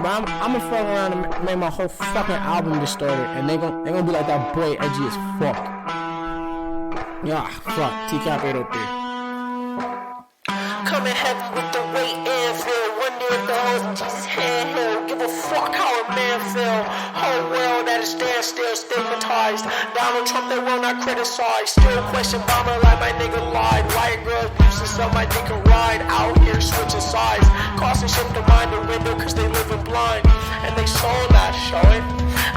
But I'm gonna fuck around and make my whole fucking album distorted, and they gonna be like that boy edgy as fuck. Yeah, fuck. TCAP 803. Coming heavy with the weight and feel. Wonder if the hoes in Jesus' handheld. Give a fuck how a man feel. Whole world at a standstill, stigmatized. Donald Trump, they will not criticize. Still question Obama like my nigga lied. White girls boosting so my dick can ride. Out here switching sides. Crossing ship to mind the window cause they living blind. And they soul not show it.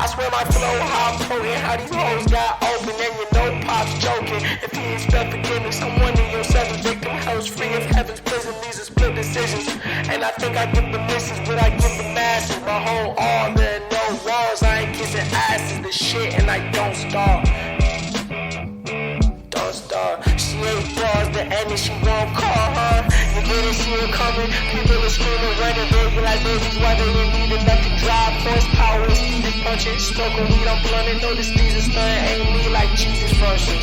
I swear my flow how potent. How these hoes got open and you know Pop's joking. If he expect forgiveness, I'm one of your seven victim hells free of heaven's prison. These are split decisions. And I think I give the misses, but I give the masses. My whole all there no walls. I ain't kissing asses, the shit, and I don't stop. Don't stop. She ain't bars, the enemy, she won't call her. You didn't see her coming. People are screaming, running, baby, like babies. Why they didn't need enough to drive. Horsepower, speed punching. Smoking weed, I'm blunting. Notice these are stunning. Ain't me like Jesus versus.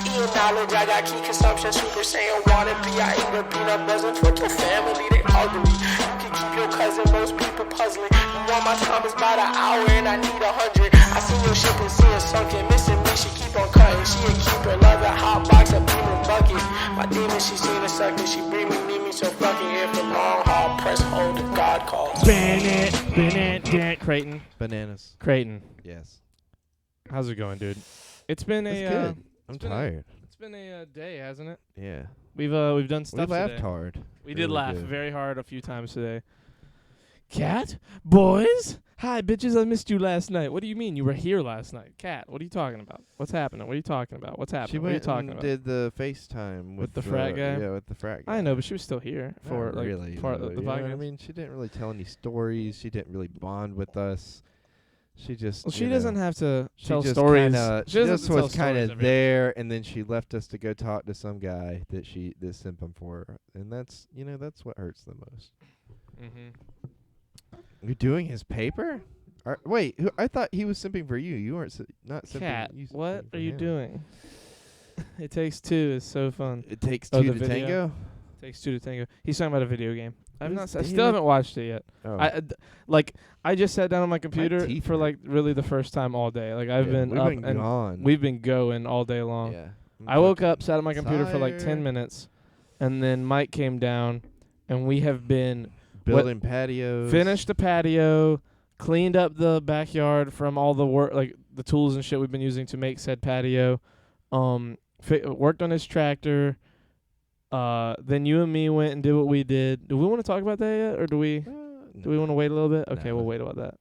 Eating knowledge, I got key consumption. Super Saiyan wanna be. I eat a peanut butter. Fuck your family, they ugly. You can keep your cousin, most people puzzling. You want my time is about an hour and I need 100. I see your ship and see it sunken. Missing me, she keep on cutting. She a keeper, love a hot box, a beaming bucket. My demon, she seen a sucker. She bring me, need me, so fucking here for long haul. Press hold, if God calls. Bennett, Creighton. Bananas. Creighton. Yes. How's it going, dude? It's been It's a good. I'm tired. It's been a day, hasn't it? Yeah. We've done stuff We laughed today. hard. We did Really laugh good. very hard a few times today. Cat, boys, hi bitches. I missed you last night. What do you mean you were here last night? Cat, what are you talking about? What's happening? What are you talking about? What's happening? She What are you went talking and about? did the FaceTime With the frat guy? Yeah, with the frat guy. I know, but she was still here Not for like really, part though, of the you know what podcast. I mean, she didn't really tell any stories. She didn't really bond with us. She just. Well, she you doesn't know, have to she tell just stories. Kinda, She she doesn't just tell was kind stories of every there, and then she left us to go talk to some guy that simping for her, and that's that's what hurts the most. Mm-hmm. You're doing his paper? Wait, I thought he was simping for you. You weren't not simping. Cat, you what simping for are you him. doing? It Takes Two is so fun. It takes Oh, two the to video? tango. Takes Two to Tango. He's talking about a video game. I've Who's not. I David? still haven't watched it yet. Oh, I just sat down on my computer teeth for hurt. like really the first time all day. Like I've been we've up been and gone. we've been going all day long. Yeah. I woke up, sat on my computer for like 10 tired. minutes, and then Mike came down, and we have been building patios. finished the patio, cleaned up the backyard from all the work, like the tools and shit we've been using to make said patio. Worked on his tractor. Then you and me went and did what we did. Do we want to talk about that yet, or do we want to wait a little bit? Okay, No. we'll wait about that.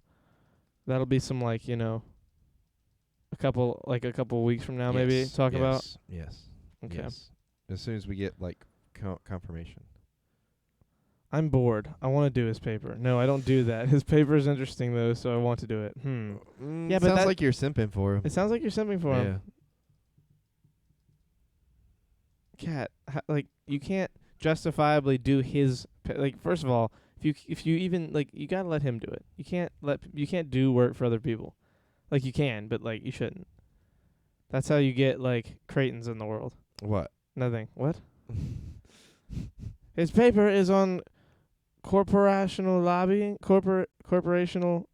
That'll be some like a couple weeks from now maybe talk about. Yes. Okay. Yes. As soon as we get like confirmation. I'm bored. I want to do his paper. No, I don't do that. His paper is interesting though, so I want to do it. Yeah, but sounds that- like you're simping for him. It sounds like you're simping for him. Yeah. Cat, like you can't justifiably do his like. First of all, if you even like, you gotta let him do it. You can't do work for other people. Like you can, but like you shouldn't. That's how you get like Creightons in the world. What? Nothing. What? His paper is on corporational lobbying. Corporational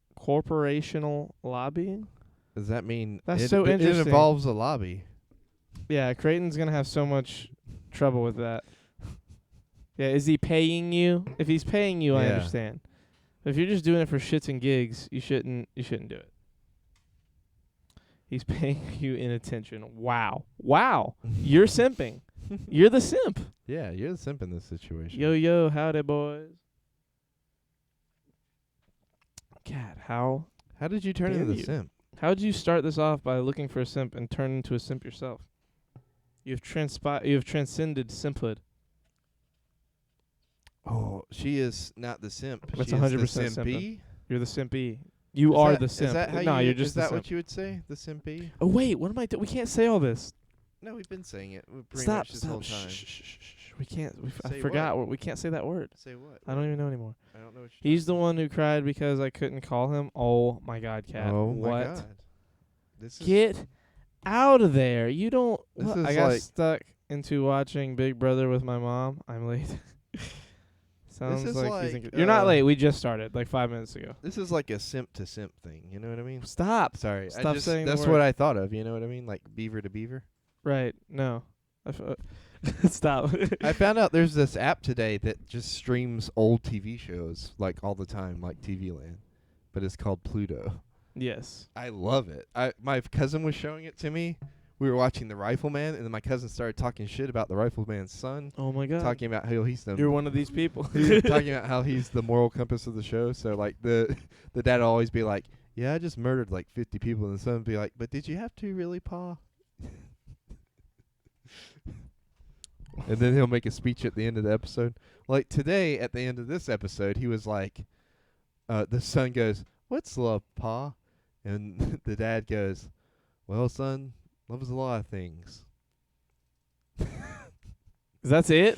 lobbying. Does that mean That's it, so it interesting. involves a lobby? Yeah, Creighton's gonna have so much trouble with that. Yeah, is he paying you? If he's paying you, I Yeah. understand. But if you're just doing it for shits and gigs, you shouldn't do it. He's paying you in attention. Wow. You're simping. You're the simp. Yeah, you're the simp in this situation. Yo, howdy, boys. Cat, how How did you turn Dare into the you. simp? how'd you start this off by looking for a simp and turn into a simp yourself? You've transcended simphood. Oh, she is not the simp. That's she is the 100% simpy. You're the simpy. You are the simp. Is that how no, you? you're just is the that simp. what you would say? The simpy? Oh wait, what am I doing? We can't say all this. No, we've been saying it pretty Stop. much this whole Stop. time. Shh. We can't. I Say forgot. We can't say that word. Say what? I don't even know anymore. I don't know what you're He's the one who cried because I couldn't call him. Oh my God, Cat. Oh what? my god. This is Get out of there. You don't. This What? is I got like- stuck into watching Big Brother with my mom. I'm late. Sounds is like, like, you're not late. We just started like 5 minutes ago. This is like a simp to simp thing. You know what I mean? Stop. Sorry, Stop saying the that's word. what I thought of. You know what I mean? Like beaver to beaver. Right. No. Stop. I found out there's this app today that just streams old TV shows like all the time, like TV Land, but it's called Pluto. Yes. I love it. My cousin was showing it to me. We were watching The Rifleman, and then my cousin started talking shit about The Rifleman's son, Oh my God. talking about how he's the You're one of these people. he's talking about how he's the moral compass of the show. So like the dad will always be like, "Yeah, I just murdered like 50 people," and the son would be like, "But did you have to really, Pa?" And then he'll make a speech at the end of the episode. Like today, at the end of this episode, he was like, the son goes, "What's love, Pa?" And the dad goes, "Well, son, love is a lot of things." That's it?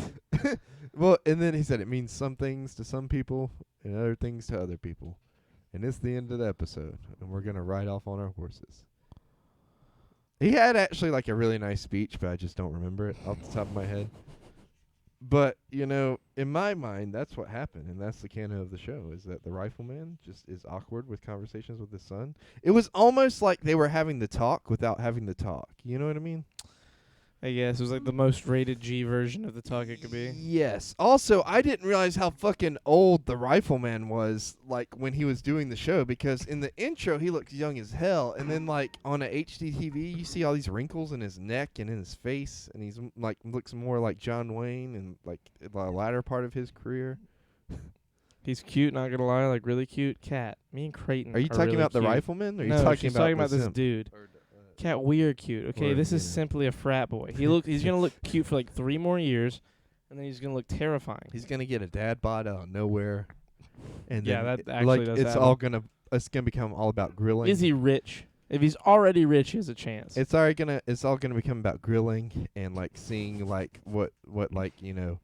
Well, and then he said it means some things to some people and other things to other people. And it's the end of the episode, and we're going to ride off on our horses. He had actually like a really nice speech, but I just don't remember it off the top of my head. But, you know, in my mind, that's what happened, and that's the canon of the show, is that the Rifleman just is awkward with conversations with his son. It was almost like they were having the talk without having the talk. You know what I mean? I guess it was like the most rated G version of the talk it could be. Yes. Also, I didn't realize how fucking old the Rifleman was, like, when he was doing the show, because in the intro, he looks young as hell, and then, like, on a HDTV, you see all these wrinkles in his neck and in his face, and he's, like, looks more like John Wayne and, like, the latter part of his career. He's cute, not gonna lie, like really cute. Cat. Me and Creighton. Are you talking really about the cute. Rifleman, or are you No, talking she's about talking about the this simp? dude. Cat, we're cute. Okay, Or, this is yeah. simply a frat boy. He's gonna look cute for like 3 more years, and then he's gonna look terrifying. He's gonna get a dad bod out of nowhere, and Yeah, then that actually like does it's happen. all gonna become all about grilling. Is he rich? If he's already rich, he has a chance. It's all gonna become about grilling and like seeing like what like, you know,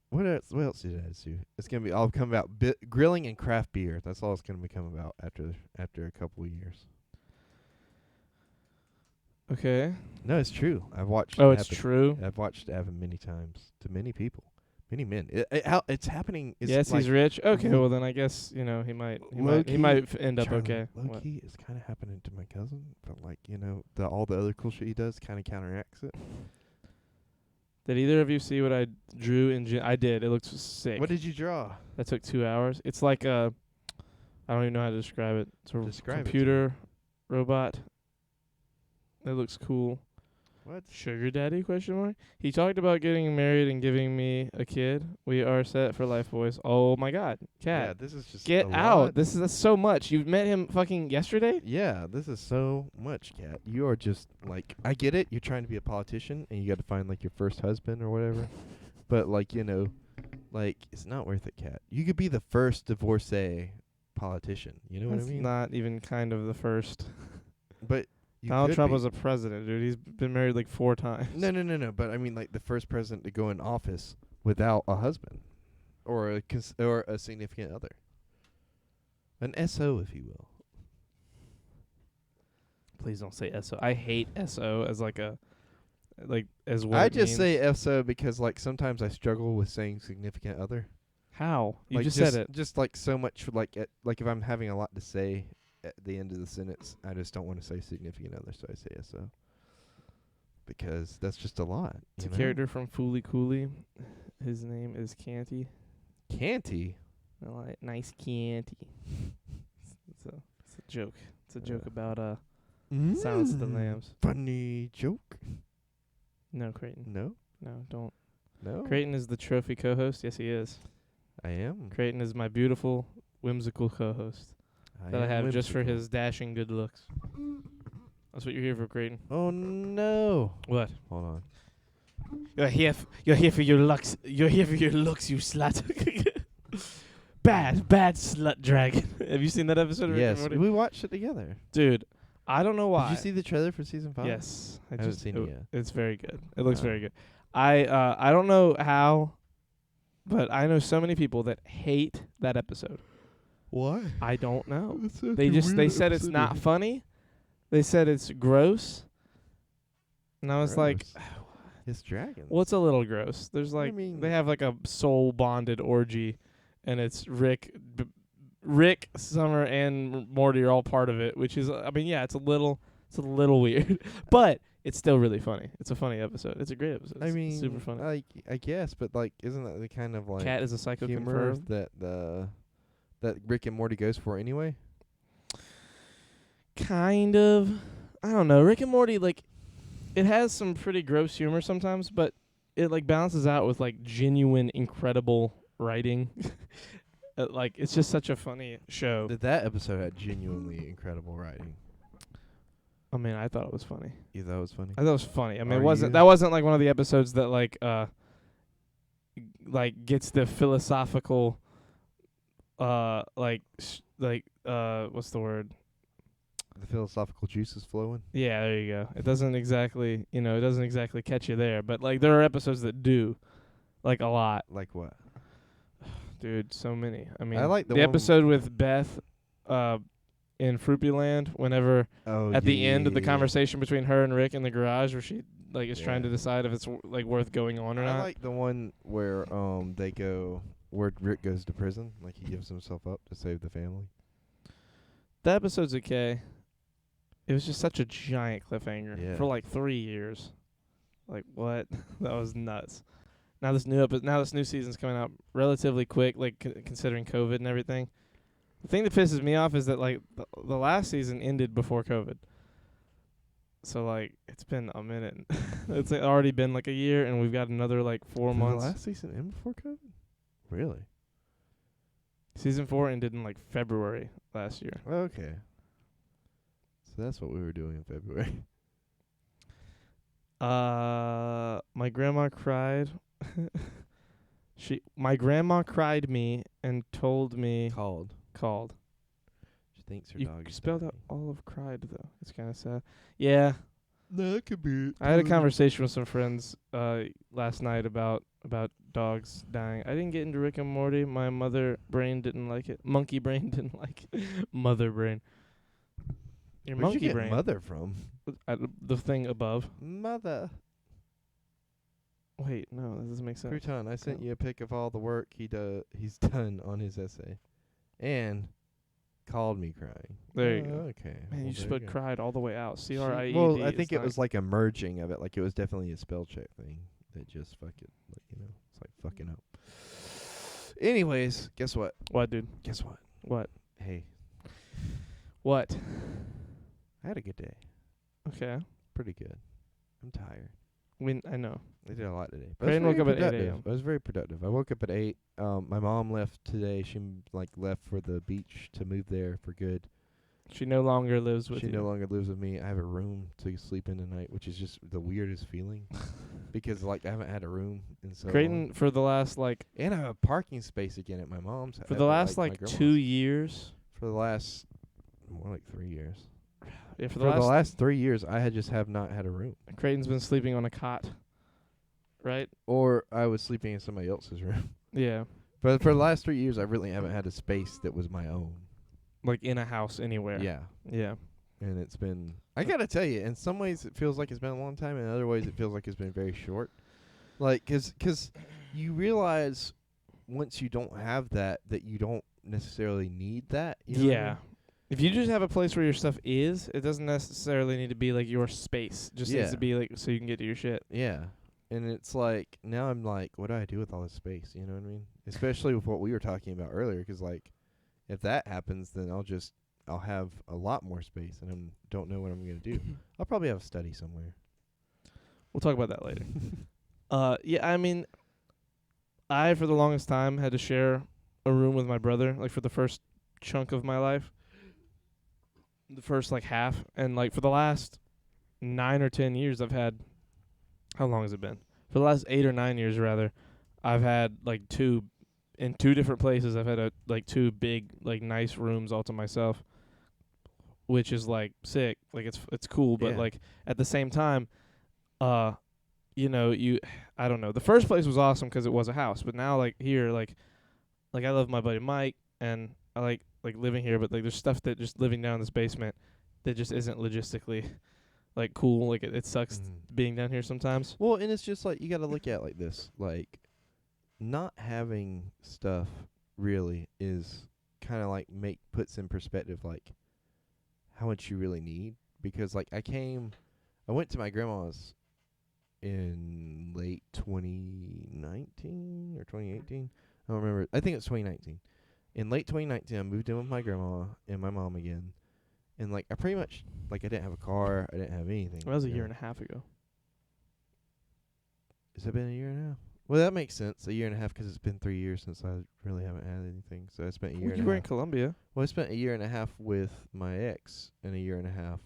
what else did I do? It's gonna be all become about grilling and craft beer. That's all it's gonna become about after a couple of years. Okay. No, it's true. I've watched. Oh, it it's happen. true. I've watched it happen many times to many people, many men. It's happening. It's Yes, like he's rich. Okay, well then I guess you know he might end up Charlie, okay. Low What? key, it's kind of happening to my cousin, but like, you know, all the other cool shit he does kind of counteracts it. Did either of you see what I drew in? I did. It looks sick. What did you draw? That took 2 hours. It's like a, I don't even know how to describe it. It's a Describe it to computer robot. It looks cool. What? Sugar daddy? Question mark. He talked about getting married and giving me a kid. We are set for life, boys. Oh my God, Yeah, Cat, this is just get a out! lot. That's so much. You've met him fucking yesterday. Yeah, this is so much, Cat. You are just like, I get it. You're trying to be a politician and you got to find like your first husband or whatever, but like, you know, like it's not worth it, Cat. You could be the first divorcee politician. You know That's what I mean? not even kind of the first. But you Donald could Trump be. was a president, dude. He's been married like 4 times. No. But I mean, like the first president to go in office without a husband, or a significant other, an SO, if you will. Please don't say SO. I hate SO as like as what I it just means. say SO because like sometimes I struggle with saying significant other. How? You Like, just said it. Just like so much like like if I'm having a lot to say at the end of the sentence, I just don't want to say significant other, so I say SO. Because that's just a lot. It's a you know? character from Fooly Cooley. His name is Canty. Canty. Nice Canty. It's a joke. It's a joke about Silence of the Lambs. Funny joke. No, Creighton. No. No, don't. No. Creighton is the trophy co-host. Yes, he is. I am. Creighton is my beautiful, whimsical co-host that I am have just for whimsical. his dashing good looks. That's what you're here for, Creighton. Oh no. What? Hold on. You're here for your looks. You're here for your looks, you slut. bad slut dragon. Have you seen that episode of Rick and Yes, Morty? we watched it together. Dude, I don't know why. Did you see the trailer for season 5? Yes, I haven't seen it yet. It's very good. It looks Oh. very good. I don't know how, but I know so many people that hate that episode. Why? I don't know. They said it's not funny. They said it's gross. And I was like, Kiss dragons. Well, it's a little gross. There's I like mean- they have like a soul bonded orgy, and it's Rick, Summer, and Morty are all part of it. Which is, I mean, yeah, it's a little weird, but it's still really funny. It's a funny episode. It's a great episode. I It's mean, super funny. I guess, but like, isn't that the kind of like Cat is a psycho humor confirmed. that Rick and Morty goes for anyway? Kind of. I don't know. Rick and Morty, like, it has some pretty gross humor sometimes, but it like balances out with like genuine, incredible writing. Like, it's just such a funny show. That episode had genuinely incredible writing. I mean, I thought it was funny. You thought it was funny? I thought it was funny. I mean, Are it wasn't. you? That wasn't like one of the episodes that like gets the philosophical, what's the word? The philosophical juices flowing. Yeah, there you go. It doesn't exactly, catch you there, but like there are episodes that do, like a lot, Like what? dude. So many. I mean, I like the the one- episode with Beth, in Fruity Land. Whenever Oh, at the end of the yeah. conversation between her and Rick in the garage, where she like is trying to Yeah. decide if it's like worth going on or I not. like the one where they go where Rick goes to prison, like he gives himself up to save the family. That episode's okay. It was just such a giant cliffhanger Yeah. for like 3 years. Like what? That was nuts. Now this new season's coming out relatively quick, like considering COVID and everything. The thing that pisses me off is that like the last season ended before COVID. So like it's been a minute. It's already been like a year, and we've got another like 4 Did months. the last season end before COVID? Really? Season 4 ended in like February last year. Okay. So that's what we were doing in February. My grandma cried. My grandma cried me and told me Called. She thinks her You dog is spelled out dying. all of cried though. It's kind of sad. Yeah, No, that could be it. I had a too. conversation with some friends last night about dogs dying. I didn't get into Rick and Morty. My mother brain didn't like it. Monkey brain didn't like it. Mother brain. Your Where'd monkey you get brain. mother from? The thing above. Mother. Wait, no, that doesn't make sense. Crouton, I sent Oh. you a pic of all the work he's done on his essay. And called me crying. There you go. Okay. Man, well, you just there put go. cried all the way out. C-R-I-E-D. Well, I think It's it not- was like a merging of it. Like it was definitely a spell check thing that just like it's like fucking up. Anyways, guess what? What, dude? Guess what? What? Hey, What? I had a good day. Okay. Pretty good. I'm tired. I know. I did a lot today. But Crane I was woke very up at 8 productive. a.m.. I was very productive. I woke up at 8. My mom left today. She left for the beach to move there for good. She no longer lives with She you. no longer lives with me. I have a room to sleep in tonight, which is just the weirdest feeling because like I haven't had a room in so long. Creighton, for the last And I have a parking space again at my mom's. for the last my like grandma's. 2 years. For the last more like 3 years. Yeah, for For the the last last 3 years, I had just have not had a room, Creighton's been sleeping on a cot. Right? or I was sleeping in somebody else's room. Yeah. But for the last 3 years, I really haven't had a space that was my own. Like in a house anywhere. Yeah. Yeah. And it's been, I gotta tell you, in some ways it feels like it's been a long time, and in other ways it feels like it's been very short. Like, cause you realize once you don't have that you don't necessarily need that. You know what I Yeah. mean? If you just have a place where your stuff is, it doesn't necessarily need to be like your space. It just needs Yeah. to be like so you can get to your shit. Yeah. And it's like, now I'm like, what do I do with all this space? You know what I mean? Especially with what we were talking about earlier, 'cause like, if that happens, then I'll have a lot more space, and I don't know what I'm gonna do. I'll probably have a study somewhere. We'll talk about that later. Yeah, I mean, I for the longest time had to share a room with my brother, like for the first chunk of my life, the first like half, and like for the last 9 or 10 years, I've had. How long has it been? For the last 8 or 9 years, rather, I've had like two different places. I've had like 2 big like nice rooms all to myself, which is like sick. Like it's cool, but Yeah. like at the same time, I don't know. The first place was awesome 'cause it was a house, but now like here, like I love my buddy Mike, and I like living here, but like there's stuff that just living down in this basement that just isn't logistically like cool. Like it sucks Mhm. being down here sometimes. Well, and it's just like you got to look at it like this, like not having stuff really is kind of like puts in perspective like how much you really need, because like I went to my grandma's in late 2019 or 2018. I don't remember. I think it's 2019. In late 2019, I moved in with my grandma and my mom again. And like I pretty much like I didn't have a car, I didn't have anything. That was a you year know. and a half ago. Has it been a year and a half? Well, that makes sense. A year and a half 'cause it's been 3 years since I really haven't had anything. So I spent a year Well, and you a were in half. Colombia. Well, I spent a year and a half with my ex and a year and a half.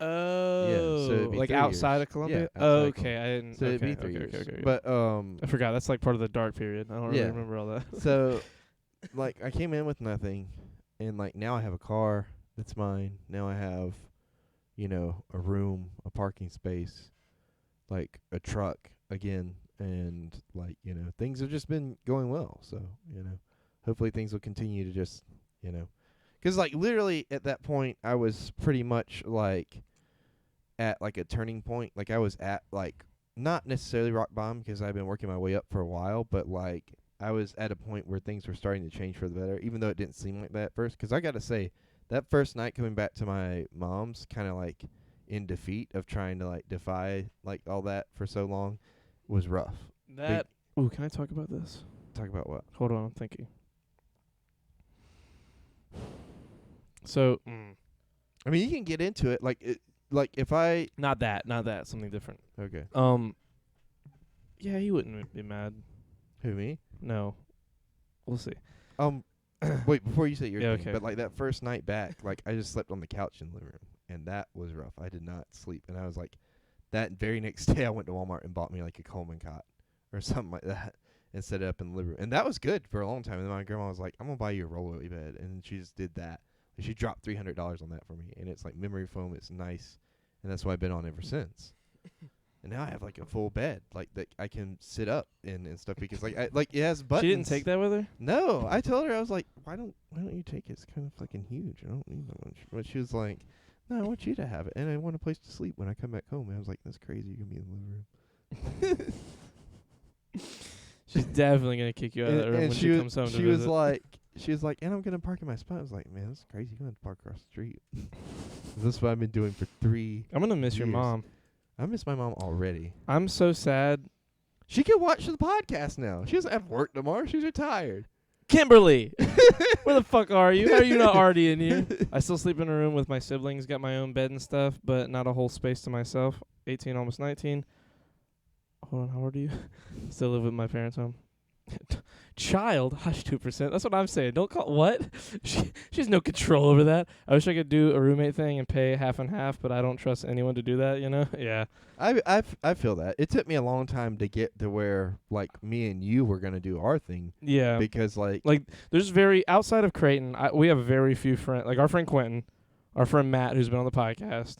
Oh, so it'd be like 3 outside years. of Colombia. Yeah, Oh, outside of okay, I didn't. So okay, it'd be 3 okay, years. okay, okay. But I forgot. That's like part of the dark period. I don't really Yeah. remember all that. so like I came in with nothing, and like now I have a car that's mine. Now I have, you know, a room, a parking space, like a truck again, and like, you know, things have just been going well. So, you know, hopefully things will continue to just, you know, 'cause like literally at that point I was pretty much like at like a turning point. Like I was at like not necessarily rock bottom, 'cause I've been working my way up for a while, but like I was at a point where things were starting to change for the better, even though it didn't seem like that at first. 'Cause I got to say, that first night coming back to my mom's, kind of like in defeat of trying to like defy like all that for so long, was rough. That. Ooh, can I talk about this? Talk about what? Hold on, I'm thinking. So, I mean, you can get into it. Like if I not that, something different. okay, Yeah, he wouldn't be mad. who me? No, we'll see. Wait, before you say your Yeah, thing, okay. but like that first night back, like I just slept on the couch in the living room, and that was rough. I did not sleep, and I was like, that very next day I went to Walmart and bought me like a Coleman cot or something like that, and set it up in the living room, and that was good for a long time. And then my grandma was like, "I'm gonna buy you a roll-away bed," and she just did that. She dropped $300 on that for me, and it's like memory foam. It's nice, and that's what I've been on ever since. And now I have like a full bed, like that I can sit up in and stuff, because like it has buttons. She didn't take that with her? No, I told her, I was like, why don't you take it? It's kind of fucking huge. I don't need that much. But she was like, no, I want you to have it, and I want a place to sleep when I come back home. And I was like, that's crazy. You're gonna be in the living room. She's definitely gonna kick you out of that room when she comes home to she visit. was like, and I'm gonna park in my spot. I was like, man, this is crazy. You're gonna have to park across the street. This is what I've been doing for 3 I'm gonna miss your years. mom. I miss my mom already. I'm so sad. She can watch the podcast now. She doesn't have work tomorrow. She's retired. Kimberly, where the fuck are you? How are you not already in here? I still sleep in a room with my siblings. Got my own bed and stuff, but not a whole space to myself. 18, almost 19. Hold on, how old are you? Still live with my parents' home. Child, hush 2%. That's what I'm saying. Don't call what? She has no control over that. I wish I could do a roommate thing and pay half and half, but I don't trust anyone to do that. You know? Yeah. I feel that. It took me a long time to get to where like me and you were gonna do our thing, Yeah. because like There's outside of Creighton, we have very few friends. Like our friend Quentin, our friend Matt, who's been on the podcast,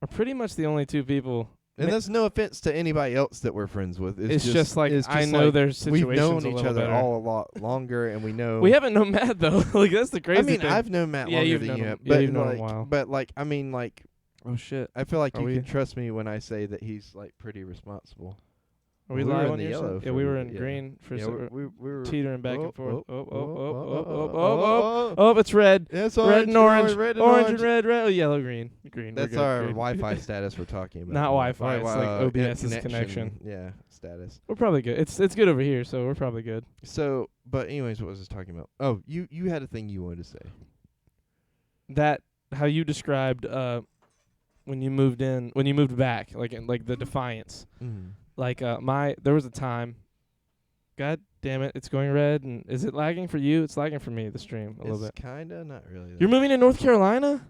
are pretty much the only two people. and that's no offense to anybody else that we're friends with. It's just like it's I just know like their situations we've known a each little other better. all a lot longer, and we know We haven't known Matt though. Like that's the crazy I mean, thing. I've known Matt Yeah, longer you've than known you him. have, Yeah, but you've known him like, a while. but like, I mean, like, Oh shit. I feel like Are you we- can trust me when I say that he's like pretty responsible. Are we We were live in on the your yellow side? for Yeah, a we were little in bit, yeah. green for Yeah, so we were teetering back and forth. oh, Oh, it's red. It's Red and orange. red and Orange and red, red. Oh, yellow, green. Green. That's We're good, our green. Wi-Fi status we're talking about. Not now. Wi-Fi, it's like OBS's connection. Yeah, status. We're probably good. It's good over here, so we're probably good. So, but anyways, what was I talking about? Oh, you had a thing you wanted to say. That how you described when you moved back, like the defiance. Like there was a time. God damn it, it's going red, and is it lagging for you? It's lagging for me. The stream a little bit. It's kinda not really. You're moving to North Carolina,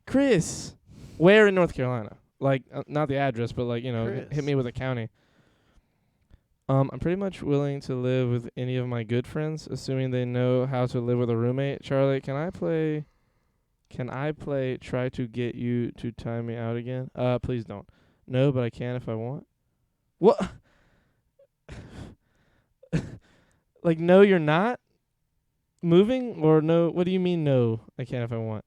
Chris. Where in North Carolina? Like not the address, but like hit Chris. me with a county. I'm pretty much willing to live with any of my good friends, assuming they know how to live with a roommate. Charlie, can I play? Try to get you to time me out again? Please don't. No, but I can if I want. What? Like, no, you're not moving, or no? What do you mean, no? I can if I want.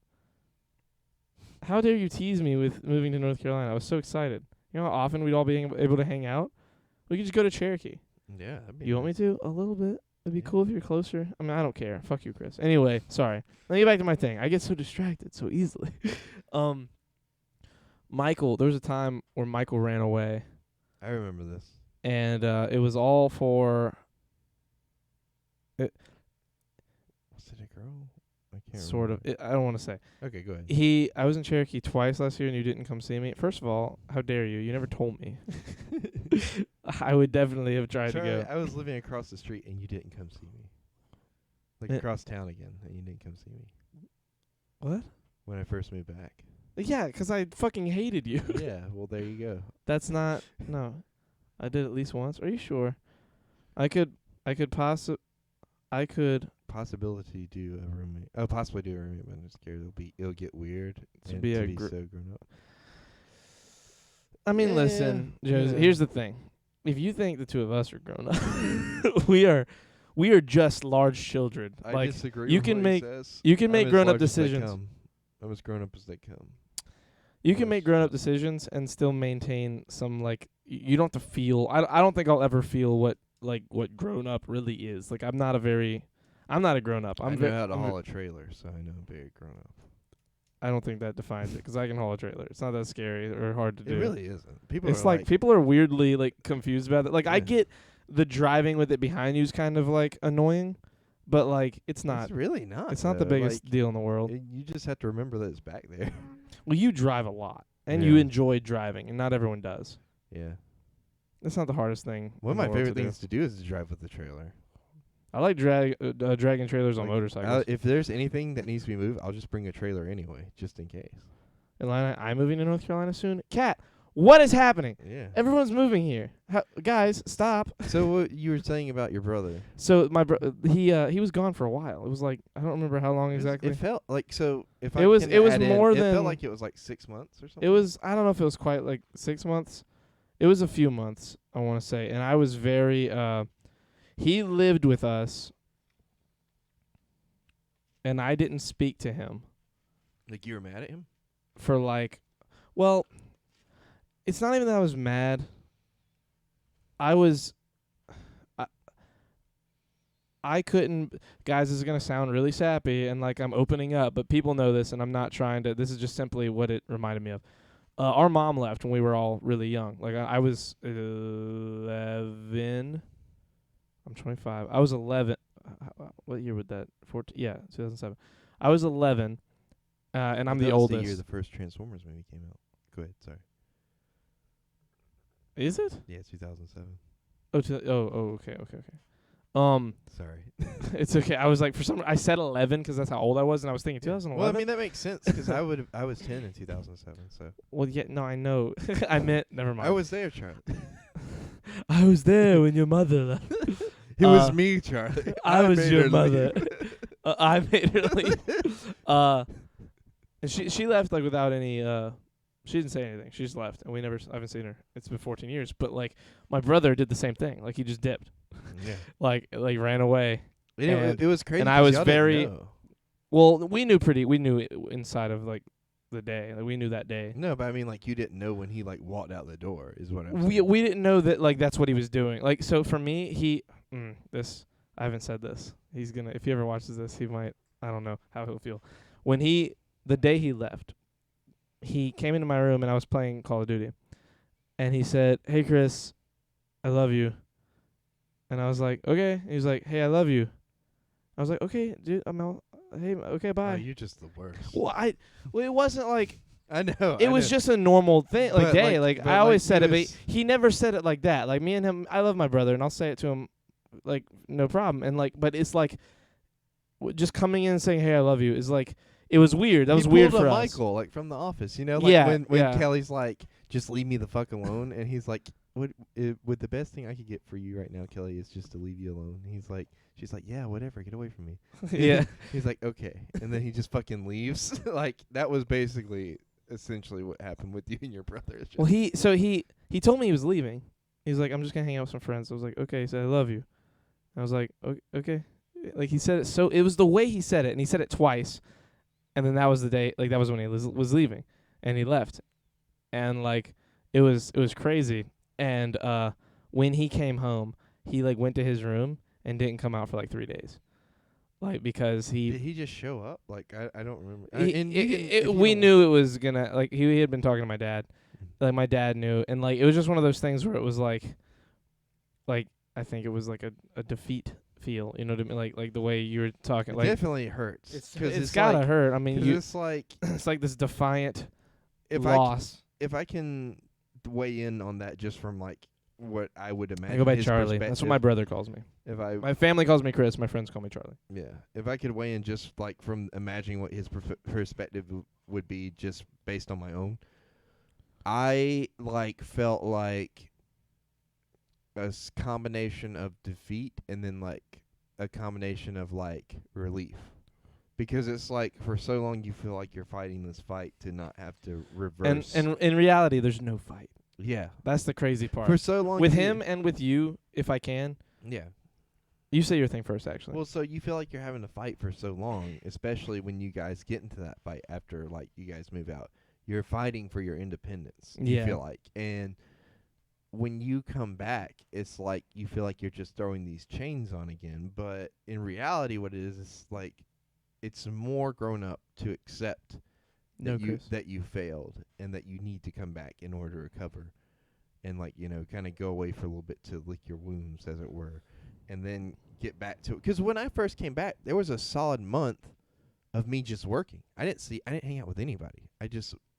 How dare you tease me with moving to North Carolina? I was so excited. You know how often we'd all be able to hang out? We could just go to Cherokee. Yeah. that'd be You want me nice. to? A little bit. It'd be Yeah. cool if you're closer. I mean, I don't care. Fuck you, Chris. Anyway, sorry. Let me get back to my thing. I get so distracted so easily. Michael, there was a time where Michael ran away, I remember this. and it was all for Was it a girl? I can't sort of. remember. I don't want to say. Okay, go ahead. I was in Cherokee twice last year, and you didn't come see me. First of all, how dare you? You never told me. I would definitely have tried to Charlie, go. I was living across the street and you didn't come see me. Like Eh. across town again, and you didn't come see me What? when I first moved back. Yeah, 'cause I fucking hated you. Yeah, well there you go. That's not. No, I did at least once. Are you sure? I could Possibility do a roommate. Oh, possibly do a roommate, but I'm scared it'll get weird To and be to a be gr- so grown up. I mean, Yeah, listen, Josie, yeah. here's the thing. If you think the two of us are grown up, we are just large children. I Like, disagree. you with can what make- he says. you can I'm make as grown-up large as they decisions. come. I'm as grown up as they come. you can Large make grown up children. decisions and still maintain some, like, you don't have to feel. I don't think I'll ever feel what grown up really is. Like, I'm not a grown up. I I'm know how to haul a trailer, so I know I'm very grown up. I don't think that defines it, 'cause I can haul a trailer. It's not that scary or hard to do. It really isn't. People It's are like people are weirdly like confused about it. Like, I Yeah. get the driving with it behind you is kind of like annoying, but like it's not. It's really not. It's not the though. biggest Like, deal in the world. You just have to remember that it's back there. Well, you drive a lot and you Yeah. enjoy driving, and not everyone does. Yeah. That's not the hardest thing. One of in my the world favorite to do. things to do is to drive with the trailer. I like dragging trailers on Like, motorcycles. if there's anything that needs to be moved, I'll just bring a trailer anyway, just in case. Atlanta, I'm moving to North Carolina soon. Kat, what is happening? Yeah. Everyone's moving here. Guys, stop. So what you were saying about your brother? So my he was gone for a while. It was like, I don't remember how long exactly. It felt like so. If It I was- can it was add in, more it than- felt like it was like 6 months or something. It was, I don't know if it was quite like 6 months. It was a few months, I want to say. And I was very, he lived with us, and I didn't speak to him like you were mad at him. for like, well, it's not even that I was mad. I couldn't, guys, this is going to sound really sappy and like I'm opening up, but people know this and I'm not trying to, this is just simply what it reminded me of. Our mom left when we were all really young. Like I was 11. I'm 25. I was 11. What year would that? 14? Yeah, 2007. I was 11, and I'm That the was oldest. The year the first Transformers movie came out. Go ahead. Sorry. Is it? Yeah, 2007. Okay. Sorry. It's okay. I was like, for some, I said 11 'cause that's how old I was, and I was thinking 2011. Well, I mean that makes sense because I was 10 in 2007. So Well, yeah, no, I know. I meant, never mind. I was there, Charlie. I was there when your mother left. It was me, Charlie. I was made your her mother. leave. I made her leave. And she left like without any. She didn't say anything. She just left, and I haven't seen her. It's been 14 years. But like my brother did the same thing. Like he just dipped. Yeah. Like ran away. It was crazy. and I 'cause was y'all didn't very- know. Well, we knew inside of like the day. Like we knew that day. No, but I mean, like you didn't know when he like walked out the door. Is what I'm We saying. we didn't know that like that's what he was doing. Like so for me, I haven't said this. He's gonna, if he ever watches this, he might, I don't know how he'll feel. The day he left, he came into my room and I was playing Call of Duty, and he said, "Hey Chris, I love you," and I was like, "Okay." And he was like, "Hey, I love you." I was like, "Okay, dude, hey, okay, Oh, bye." you're just the worst. Well, it wasn't like. I know. It was just a normal thing, like But, day. like- Like but, I always like, said he it, but was- he never said it like that. Like me and him, I love my brother, and I'll say it to him, like no problem. And like, but it's like, just coming in and saying, "Hey, I love you," is like, it was weird. That was weird for us. Michael, like from The Office, you know, like Yeah, when yeah. Kelly's like, "Just leave me the fuck alone," and he's like, "Would the best thing I could get for you right now, Kelly, is just to leave you alone?" And he's like, she's like, "Yeah, whatever, get away from me." Yeah, He's like, "Okay," and then he just fucking leaves. Like that was basically essentially what happened with you and your brother. It's just well, he told me he was leaving. He was like, "I'm just gonna hang out with some friends." I was like, "Okay." He said, "I love you." I was like, "Okay." Like he said it, so it was the way he said it, and he said it twice. And then that was the day, like that was when he was leaving, and he left, and like it was crazy. And when he came home, he like went to his room and didn't come out for like 3 days, like because Did he just show up? Like I don't remember. we knew it was gonna, like he had been talking to my dad, like my dad knew, and like it was just one of those things where it was like I think it was like a defeat feel, you know what I mean? Like the way you were talking, It like definitely hurts. it's gotta like, hurt. I mean, 'cause it's like it's like this defiant if loss. if I can weigh in on that just from like what I would imagine. I go by his Charlie. That's what my perspective, brother calls me. If I My family calls me Chris. My friends call me Charlie. yeah, if I could weigh in just like from imagining what his perspective would be just based on my own, I like felt like a combination of defeat and then like a combination of like relief, because it's like for so long you feel like you're fighting this fight to not have to reverse. And in reality, there's no fight. yeah, That's the crazy part. for so long With you- him and with you, if I can, yeah. you say your thing first. Actually, Well, so you feel like you're having to fight for so long, especially when you guys get into that fight after like you guys move out. You're fighting for your independence. You Yeah. feel like, and when you come back, it's like you feel like you're just throwing these chains on again. But in reality, what it is like it's more grown up to accept no, that Chris. that you failed and that you need to come back in order to recover, and like kind of go away for a little bit to lick your wounds, as it were, and then get back to it. Because when I first came back, there was a solid month of me just working. I didn't hang out with anybody.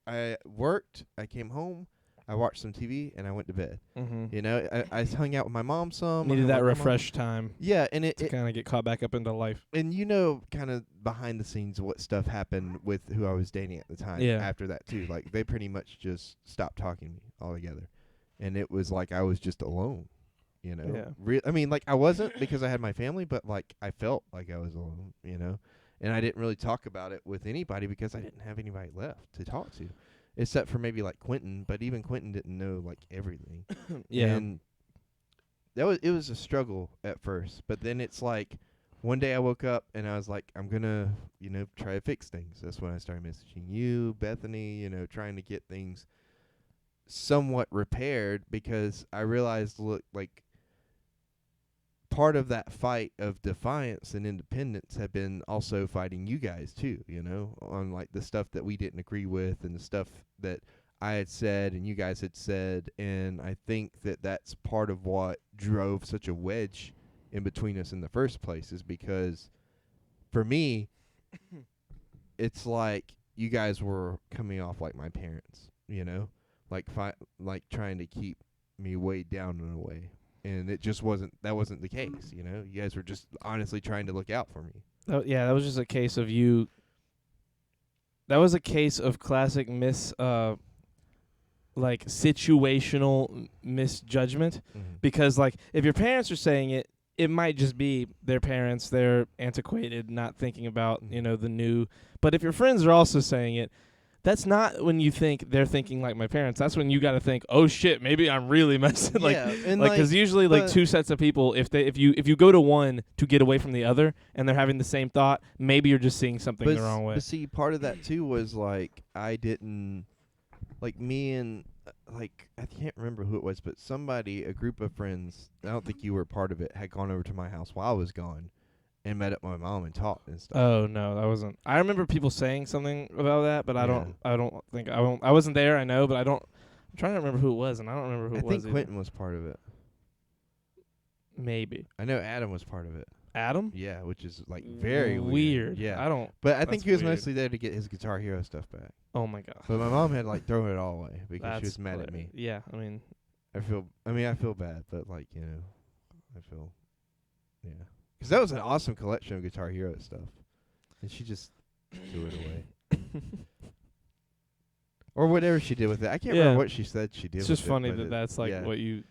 I worked. I came home. I watched some TV and I went to bed. Mm-hmm. I hung out with my mom some. I Needed hung that out with my mom. refresh time Yeah, and to kind of get caught back up into life. and kind of behind the scenes what stuff happened with who I was dating at the time. Yeah. After that too, like they pretty much just stopped talking to me altogether, and it was like I was just alone. Yeah. I mean, like I wasn't because I had my family, but like I felt like I was alone. And I didn't really talk about it with anybody because I didn't have anybody left to talk to, except for maybe like Quentin. But even Quentin didn't know like everything. Yeah. And it was a struggle at first, but then it's like one day I woke up and I was like, I'm gonna, try to fix things. That's when I started messaging you, Bethany, trying to get things somewhat repaired, because I realized, look, like part of that fight of defiance and independence had been also fighting you guys too, on like the stuff that we didn't agree with and the stuff that I had said and you guys had said. And I think that that's part of what drove such a wedge in between us in the first place, is because for me, it's like you guys were coming off like my parents, like trying to keep me weighed down in a way. And it just wasn't the case, You guys were just honestly trying to look out for me. Oh, yeah, that was just a case of you. That was a case of classic like situational misjudgment. Mm-hmm. Because like if your parents are saying it, it might just be their parents. They're antiquated, not thinking about the new. But if your friends are also saying it, that's not when you think they're thinking like my parents. That's when you got to think, oh shit, maybe I'm really messing. And Because usually like two sets of people, if you go to one to get away from the other and they're having the same thought, maybe you're just seeing something the wrong way. But see, part of that too was like I didn't, like me and like I can't remember who it was, but a group of friends, I don't think you were part of it, had gone over to my house while I was gone and met up with my mom and talked and stuff. Oh no, that wasn't. I remember people saying something about that, but I Yeah. I wasn't there. I know, but I'm trying to remember who it was, and I don't remember who it was. I think either. Quentin was part of it. Maybe I know Adam was part of it. Adam. Yeah, which is like very weird. Yeah, I don't. but I think that's he was weird. mostly there to get his Guitar Hero stuff back. Oh my god. But my mom had like thrown it all away because she That's was mad at me. Yeah, I mean, I feel bad, but like I feel, yeah, because that was an awesome collection of Guitar Hero stuff, and she just threw it away, or whatever she did with it. I can't remember what she said she did. it's with just funny it, but that's like yeah. what you.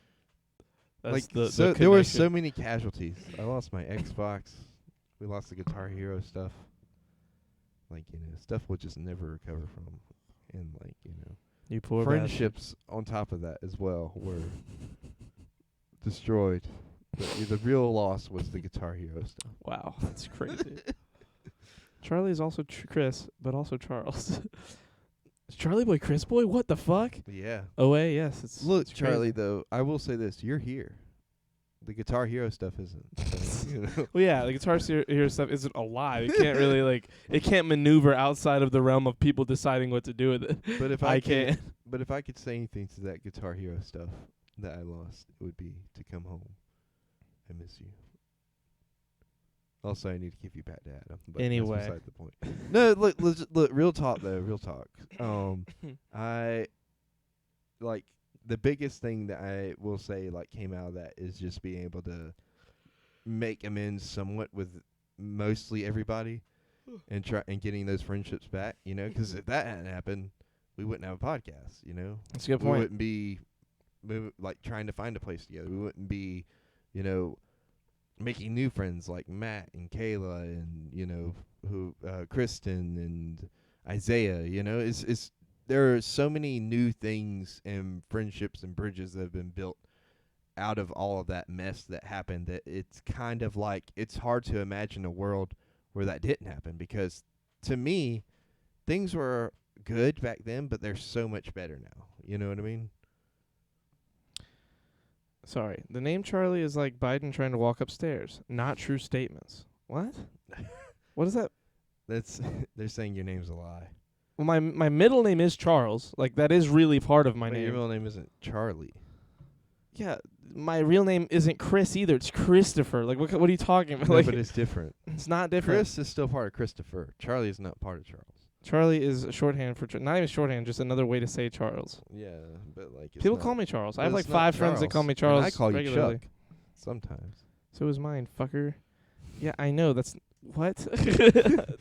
That's like the so there were so connection. many casualties. I lost my Xbox. We lost the Guitar Hero stuff. Like stuff we'll just never recover from, and like You poor bastard. friendships on top of that as well were destroyed. The real loss was the Guitar Hero stuff. Wow, that's crazy. Charlie is also Chris, but also Charles. Is Charlie Boy Chris Boy? What the fuck? Yeah. OA, yes. Look, it's crazy. Charlie, though, I will say this. You're here. The Guitar Hero stuff isn't. So, you know. Well, yeah, the Guitar Hero stuff isn't alive. It can't really, like, it can't maneuver outside of the realm of people deciding what to do with it. But if I I can't. But if I could say anything to that Guitar Hero stuff that I lost, it would be to come home. I miss you. Also, I need to give you back to Adam. But Anyway. that's beside the point. No, look, real talk though, real talk. I like the biggest thing that I will say like came out of that is just being able to make amends somewhat with mostly everybody and getting those friendships back. You know, 'cause if that hadn't happened, we wouldn't have a podcast. You know, That's a good we point. wouldn't be like trying to find a place together. We wouldn't be, you know, making new friends like Matt and Kayla and, you know, who Kristen and Isaiah. You know, it's there are so many new things and friendships and bridges that have been built out of all of that mess that happened that it's kind of like it's hard to imagine a world where that didn't happen, because to me things were good back then, but they're so much better now. You know what I mean? Sorry. The name Charlie is like Biden trying to walk upstairs. Not true statements. What? What is that? That's they're saying your name's a lie. Well, my middle name is Charles. Like, that is really part of my But name. your middle name isn't Charlie. Yeah, my real name isn't Chris either. It's Christopher. Like, what are you talking about? No, Like, but it's different. it's not different. Chris is still part of Christopher. Charlie is not part of Charles. Charlie is shorthand for not even shorthand, just another way to say Charles. Yeah, but like it's People not. call me Charles. I But have like it's not 5 friends that call me Charles. And I call you regularly. Chuck sometimes. So is mine, fucker. Yeah, I know. That's what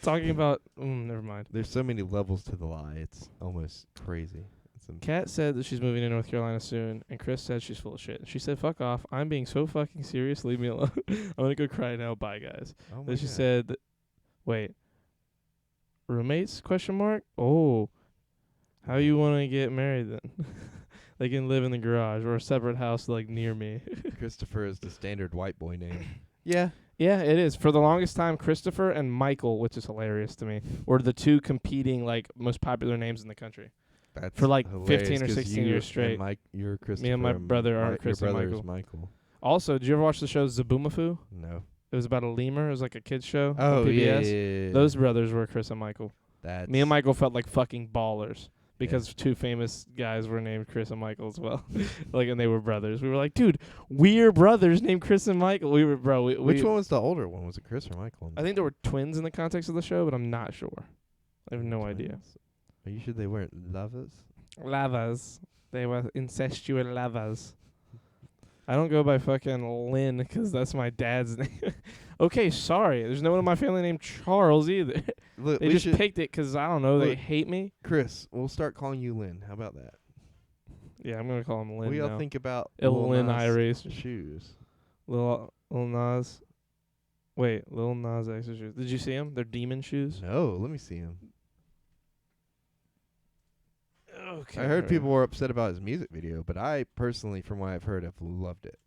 talking about. Never mind. There's so many levels to the lie. It's almost crazy. Kat said that she's moving to North Carolina soon, and Chris said she's full of shit. She said, "Fuck off. I'm being so fucking serious. Leave me alone. I'm gonna go cry now. Bye, guys." Oh my Then she God. said, "Wait, roommates? Question mark. Oh, how you want to get married then? They can live in the garage or a separate house like near me." Christopher is the standard white boy name. Yeah. Yeah, it is. For the longest time, Christopher and Michael, which is hilarious to me, were the two competing like most popular names in the country. That's For, like, hilarious 15 or 'cause 16 you years straight. and Mike, you're Christopher. Me and my brother are Chris and your brother is Michael. Michael. Also, did you ever watch the show Zaboomafoo? No. It was about a lemur. It was like a kid's show Oh on PBS. yeah. Those brothers were Chris and Michael. That's Me and Michael felt like fucking ballers because 2 famous guys were named Chris and Michael as well. Like, and they were brothers. We were like, dude, we're brothers named Chris and Michael. We were, bro. Which one was the older one? Was it Chris or Michael? I think there were twins in the context of the show, but I'm not sure. I have no idea. Twins? Are you sure they weren't lovers? Lavas. They were incestual lavas. I don't go by fucking Lynn 'cause that's my dad's name. Okay, sorry. There's no one in my family named Charles either. Look, They we just should, picked it 'cause I don't know. They Look. hate me. Chris, we'll start calling you Lynn. How about that? Yeah, I'm gonna call him Lynn What do y'all now. think about Lil Lynn Nas Iris. shoes? Lil Nas. Wait, Lil Nas X's shoes. Did you see them? They're demon shoes. No, let me see him. Okay. I heard people were upset about his music video, but I personally, from what I've heard, have loved it.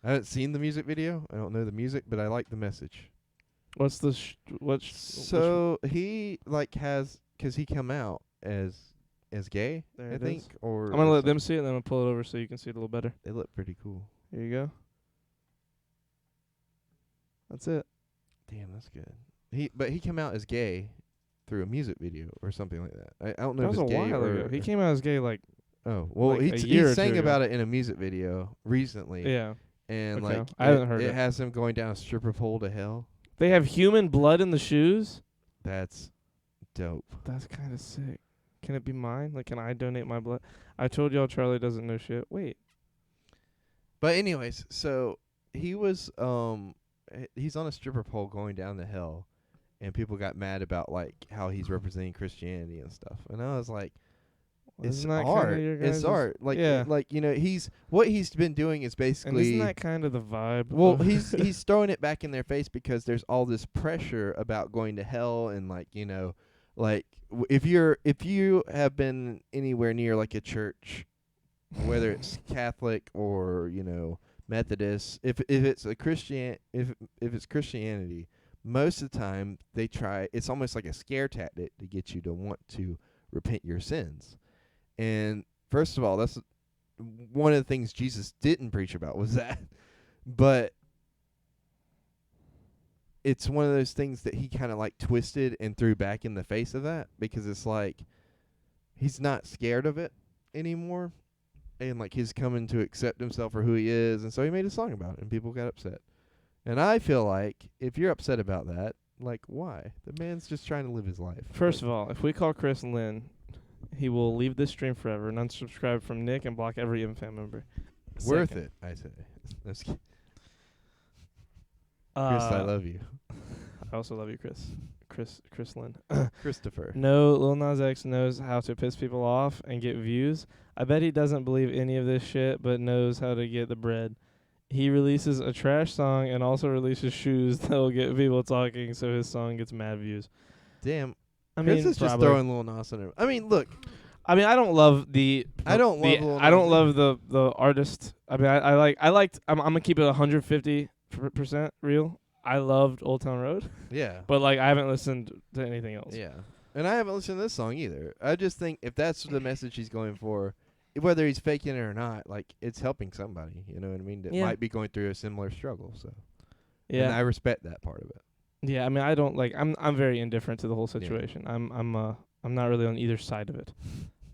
I haven't seen the music video. I don't know the music, but I like the message. What's the So he like has, 'cause he come out as gay, There I it think, is. or I'm gonna or let them something. see it, and then I'm gonna pull it over so you can see it a little better. They look pretty cool. Here you go. That's it. Damn, that's good. But he came out as gay through a music video or something like that. I don't know That was if a it's gay while or ago. He came out as gay, like, Oh, well, like a he year or sang two ago. about it in a music video recently. yeah. And Okay. like I haven't heard it it. has him going down a stripper pole to hell. They have human blood in the shoes. That's dope. That's kind of sick. Can it be mine? Like, can I donate my blood? I told y'all Charlie doesn't know shit. Wait. But anyways, so he was he's on a stripper pole going down to hell, and people got mad about like how he's representing Christianity and stuff. And I was like, it's Isn't that art. kinda your It's guys' art. Like yeah. like you know, what he's been doing is And basically isn't that kind of the vibe? well, of- he's throwing it back in their face because there's all this pressure about going to hell and like, you know, like if you have been anywhere near like a church, whether it's Catholic or, you know, Methodist, if it's a if it's Christianity, most of the time they try. It's almost like a scare tactic to get you to want to repent your sins. And first of all, that's one of the things Jesus didn't preach about was that. But it's one of those things that he kind of like twisted and threw back in the face of that, because it's like he's not scared of it anymore, and like he's coming to accept himself for who he is, and so he made a song about it and people got upset. And I feel like if you're upset about that, like, why? The man's just trying to live his life. First of all, if we call Chris Lynn, he will leave this stream forever and unsubscribe from Nick and block every MFAM member. Worth Second, it, I say. Chris, I love you. I also love you, Chris. Chris Lynn. Christopher. No, Lil Nas X knows how to piss people off and get views. I bet he doesn't believe any of this shit, but knows how to get the bread. He releases a trash song and also releases shoes that'll get people talking, so his song gets mad views. Damn. I Chris mean, is just probably. throwing Lil Nas in there. I mean, look. I mean, I don't love the. I don't love Lil I don't Nas love the artist. I mean, I liked. I'm gonna keep it 150% real. I loved Old Town Road, Yeah. but like I haven't listened to anything else. Yeah. And I haven't listened to this song either. I just think if that's the message he's going for, whether he's faking it or not, like, it's helping somebody, you know what I mean, that Yeah. might be going through a similar struggle. So and Yeah. I respect that part of it. Yeah. I mean, I don't like. I'm very indifferent to the whole situation. I'm not really on either side of it.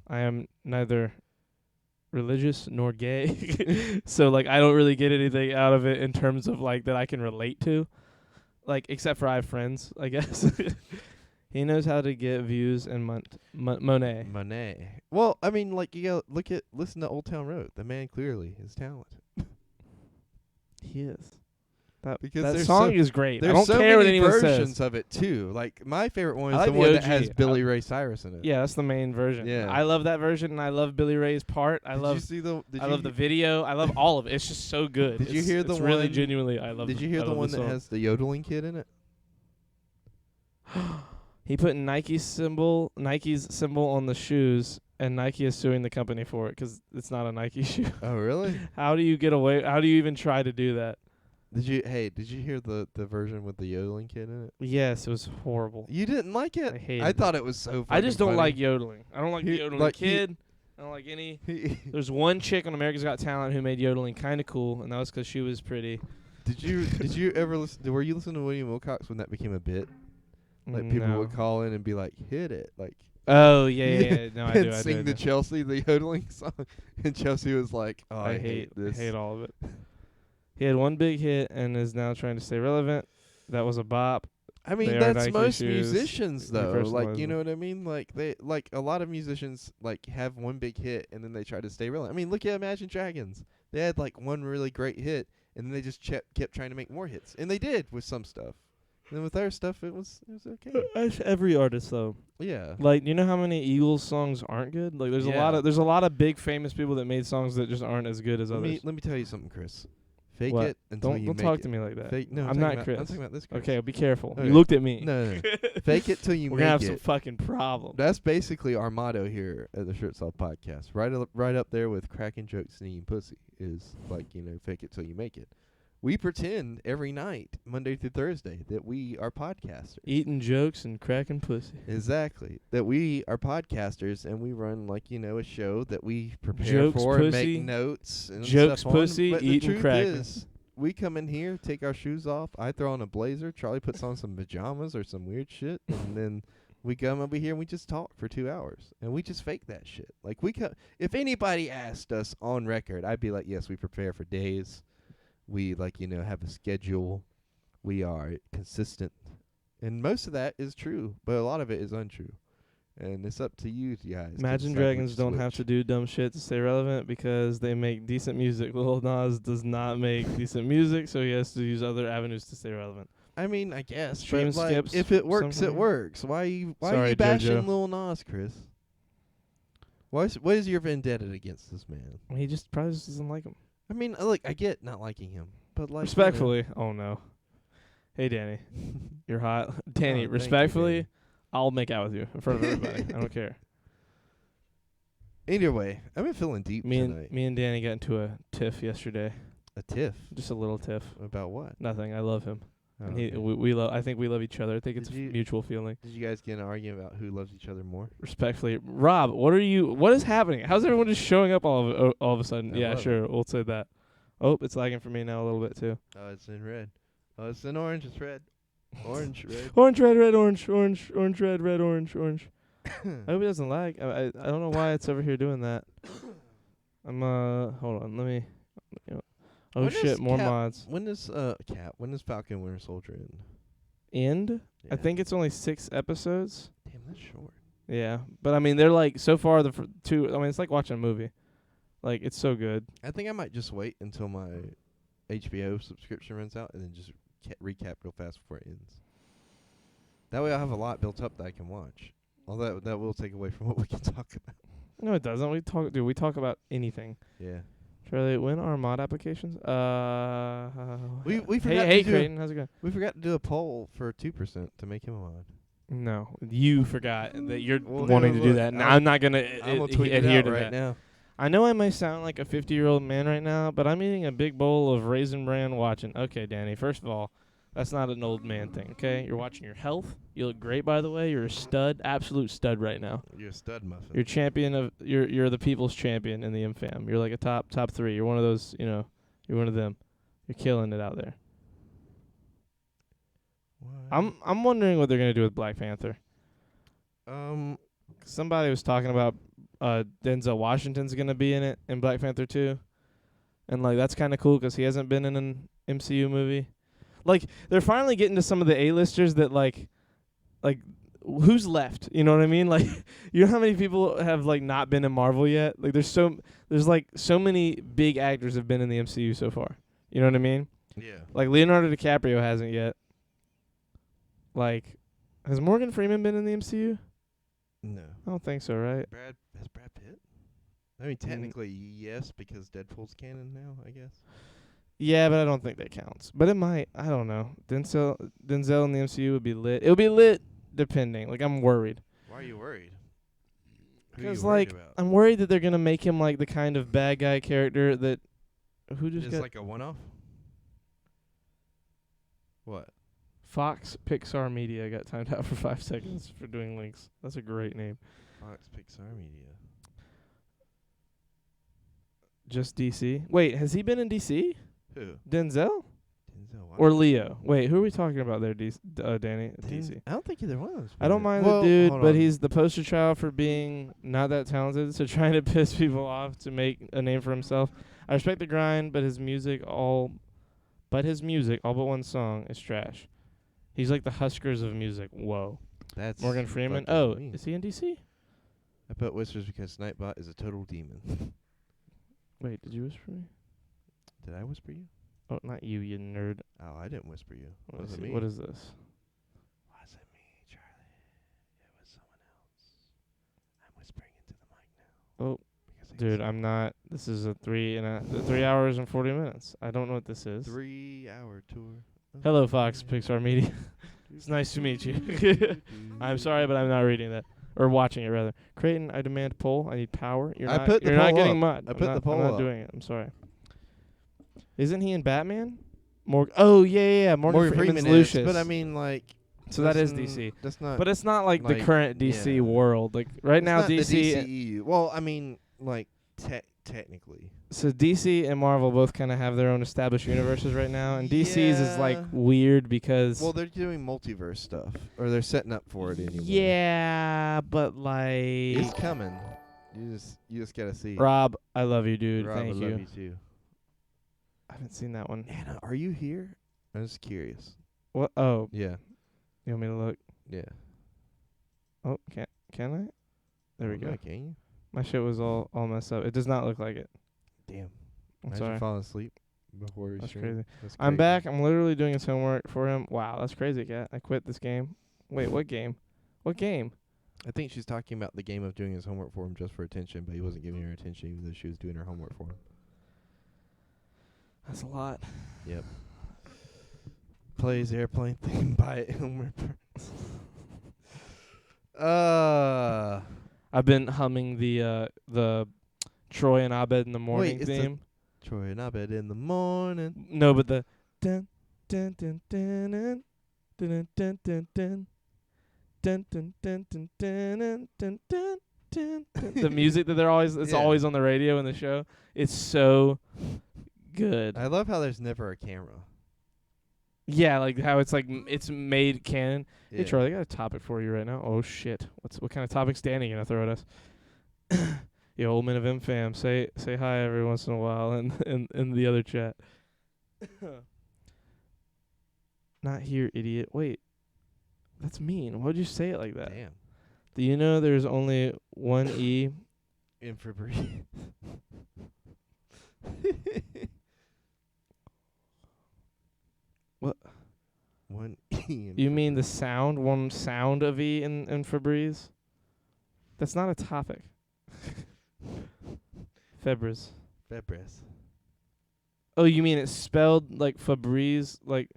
I am neither religious nor gay, so like I don't really get anything out of it in terms of like that I can relate to, like except for I have friends, I guess. He knows how to get views and Monet. Monet. Well, I mean, like, you gotta listen to Old Town Road. The man clearly is talented. He is. That Because that there's song so- is great. I There's don't so care what many anyone versions says. of it too. Like, my favorite one I is like the the one that OG. has Billy Ray Cyrus in it. Yeah, that's the main version. Yeah. I love that version, and I love Billy Ray's part. I Did love you see the? Did I you love the video. I love all of it. It's just so good. Did you hear the it's really one- genuinely I love Did the- you hear I the love one that song. has the yodeling kid in it? He put Nike's symbol on the shoes, and Nike is suing the company for it 'cause it's not a Nike shoe. Oh, really? How do you get away? How do you even try to do that? Did you hear the version with the yodeling kid in it? Yes, it was horrible. You didn't like it? I hated I it. thought it was so funny. I just don't like yodeling. I don't like the He- yodeling like, kid. I don't like any. Did There's one chick on America's Got Talent who made yodeling kind of cool, and that was 'cause she was pretty. you ever listen? Were you listening to William Wilcox when that became a bit? Like, people No. would call in and be like, "Hit it!" Like, Oh yeah. No, I and do. I sing do. the Chelsea the yodeling song, and Chelsea was like, "Oh, I hate this." I hate all of it. He had one big hit and is now trying to stay relevant. That was a bop. I mean, They are that's Nike most shoes. musicians You though. Like, personalize you them. know what I mean? Like, a lot of musicians like have one big hit and then they try to stay relevant. I mean, look at Imagine Dragons. They had like one really great hit and then they just kept trying to make more hits, and they did with some stuff. And then with their stuff, it was okay. That's every artist though. Yeah. Like, you know how many Eagles songs aren't good? Like, there's Yeah. a lot of big famous people that made songs that just aren't as good as Let others. me tell you something, Chris. Fake What? it until Don't you don't make talk it. to me like that. Fake, no, I'm not talking Chris. About, I'm talking about this, Chris. Okay, be careful. Okay. You looked at me. No. Fake it till you We're make gonna have it. some fucking problems. That's basically our motto here at the Shirts Off Podcast. Right up there with cracking jokes and eating pussy is like, fake it till you make it. We pretend every night, Monday through Thursday, that we are podcasters. Eating jokes and cracking pussy. Exactly. That we are podcasters and we run like, a show that we prepare Jokes, for and pussy. make notes and Jokes, stuff on. pussy, But the eating, truth cracking. is, we come in here, take our shoes off. I throw on a blazer. Charlie puts on some pajamas or some weird shit, and then we come over here and we just talk for 2 hours, and we just fake that shit. Like, if anybody asked us on record, I'd be like, yes, we prepare for days. We have a schedule. We are consistent, and most of that is true, but a lot of it is untrue. And it's up to you guys. to Imagine decide Dragons which don't have switch. to do dumb shit to stay relevant because they make decent music. Lil Nas does not make decent music, so he has to use other avenues to stay relevant. I mean, I guess. Stream but, like, skips, if it works, it something. works. Why are you Sorry, bashing JoJo. Lil Nas, Chris? What is your vendetta against this man? He just probably just doesn't like him. I mean, look, I get not liking him, but like Respectfully. Oh, no. Hey, Danny. You're hot. Danny, thank you, respectfully, Danny. I'll make out with you in front of everybody. I don't care. Either way, I've been feeling deep tonight. Me and Danny got into a tiff yesterday. A tiff Just a little tiff. about what? Nothing. I love him. And okay. we love. I think we love each other. I think it's Did a you- mutual feeling. Did you guys get in an argument about who loves each other more? Respectfully, Rob, what is happening? How's everyone just showing up all of a sudden? I Yeah, love sure, we'll say that. Oh, it's lagging for me now a little bit too. Oh, it's in red. Oh, it's in orange. It's red. Orange, red. Orange, red, red, orange, orange, orange, red, red, orange, orange. I hope it doesn't lag. I don't know why it's over here doing that. I'm hold on, let me. Oh When shit, does more Cap- mods. When does When does Falcon Winter Soldier end? End? I Yeah. think it's only 6 episodes. Damn, that's short. Yeah, but I mean they're like so far the two. I mean it's like watching a movie. Like it's so good. I think I might just wait until my HBO subscription runs out and then just recap real fast before it ends. That way I'll have a lot built up that I can watch. Although that will take away from what we can talk about. No, it doesn't. We talk about anything. Yeah. Charlie, when are mod applications? We hey forgot hey to do Creighton, how's it going? we forgot to do a poll for 2% to make him a mod. No, you forgot that you're Well, wanting to do look, that. No, I'm- I'm not gonna I'm gonna tweet it adhere out to right that. now. I know I may sound like a 50-year-old man right now, but I'm eating a big bowl of Raisin Bran watching. Okay, Danny, first of all, that's not an old man thing, okay? You're watching your health. You look great, by the way. You're a stud, absolute stud right now. You're a stud muffin. You're champion of you're the people's champion in the MFAM. You're like a top 3. You're one of those, you're one of them. You're killing it out there. What? I'm wondering what they're going to do with Black Panther. Somebody was talking about Denzel Washington's going to be in it in Black Panther 2. And like that's kind of cool 'cause he hasn't been in an MCU movie. Like they're finally getting to some of the A-listers that like who's left? You know what I mean? Like you know how many people have like not been in Marvel yet? Like there's like so many big actors have been in the MCU so far. You know what I mean? Yeah. Like Leonardo DiCaprio hasn't yet. Like has Morgan Freeman been in the MCU? No. I don't think so, right? Has Brad Pitt? I mean, technically, yes, because Deadpool's canon now, I guess. Yeah, but I don't think that counts. But it might. I don't know. Denzel in the MCU would be lit. It would be lit depending. Like I'm worried. Why are you worried? Who are Because you worried like about? I'm worried that they're gonna make him like the kind of bad guy character that who just It's got like a one-off? What? Fox Pixar Media got timed out for 5 seconds for doing links. That's a great name. Fox Pixar Media. Just DC. Wait, has he been in DC? Who? Denzel Denzel or Washington. Leo? Wait, who are we talking about there? Danny. DC. I don't think either one of those. I don't mind Well, the dude, hold but on. he's the poster child for being not that talented, so trying to piss people off to make a name for himself. I respect the grind, but his music, all but one song, is trash. He's like the Huskers of music. Whoa. That's Morgan Freeman. fucking Oh, mean. is he in DC? I put whispers because Nightbot is a total demon. Wait, did you whisper me? Did I whisper you? Oh, not you, you nerd. Oh, I didn't whisper you. Let's Wasn't see, me. what is this? Wasn't me, Charlie. It was someone else. I'm whispering into the mic now. Oh, because I dude, said I'm not. This is a 3 hours and 40 minutes. I don't know what this is. 3-hour tour. of Hello, Fox Korea. Pixar Media. It's nice to meet you. I'm sorry, but I'm not reading that. Or watching it, rather. Creighton, I demand poll. I need power. You're I not, put the you're not poll getting up. mud. I I'm put the not, poll I'm not up. doing it. I'm sorry. Isn't he in Batman? Oh, yeah. Morgan Freeman's Freeman Lucius. is, but I mean, like, so that is that's DC. That's not. But it's not like the like, current DC yeah. world. Like right it's now, not the DC. DCEU. Well, I mean, like, technically. So DC and Marvel both kind of have their own established universes right now, and DC's is like Yeah. weird because. Well, they're doing multiverse stuff, or they're setting up for it anyway. yeah, but like. it's coming. You just gotta see. Rob, I love you, dude. Rob, Thank I you. love you too. I haven't seen that one. Anna, are you here? I'm just curious. What? Oh, Yeah. you want me to look? Yeah. Oh, can I? There we Oh, go. no, can you? My shit was all messed up. It does not look like it. Damn. I'm Imagine sorry. falling asleep before we That's stream. crazy. That's I'm crazy. back. I'm literally doing his homework for him. Wow, that's crazy, cat. I quit this game. Wait, what game? What game? I think she's talking about the game of doing his homework for him just for attention, but he wasn't giving her attention even though she was doing her homework for him. That's a lot. Yep. Plays airplane theme by Elmer Burns. I've been humming the Troy and Abed in the morning it's the theme. Troy and Abed in the morning. No, but the dun Dun dun dun dun dun dun dun dun. Dun, dun, dun, dun, dun, dun, dun, dun, dun, dun. The music that they're always it's Yeah. always on the radio in the show. It's so good. I love how there's never a camera. Yeah, like how it's like it's made canon. Yeah. Hey Charlie, I got a topic for you right now. Oh shit. What kind of topic's Danny gonna throw at us? Yo, old men of M-Fam, say hi every once in a while in the other chat. Not here, idiot. Wait. That's mean. Why'd you say it like that? Damn. Do you know there's only one E? Infrared. What? One E. You mean the sound? One sound of E in Febreze? That's not a topic. Febreze. Febres. Oh, you mean it's spelled like Febreze? Like,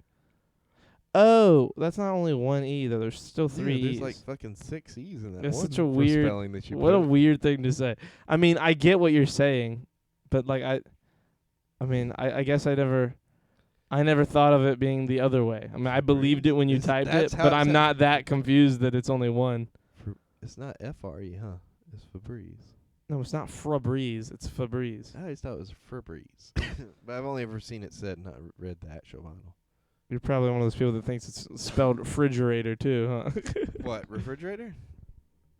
oh, that's not only one E though. There's still three Yeah, there's E's. like fucking 6 E's in that That's one such a for weird- spelling that you What a put. weird thing to say. I mean, I get what you're saying, but like I guess I never thought of it being the other way. I mean, I believed it when you typed it, That's how but it I'm sounds. not that confused that it's only one. It's not F-R-E, huh? It's Febreze. No, it's not Febreze. It's Febreze. I always thought it was Febreze. But I've only ever seen it said, not read the actual vinyl. You're probably one of those people that thinks it's spelled refrigerator too, huh? What, refrigerator?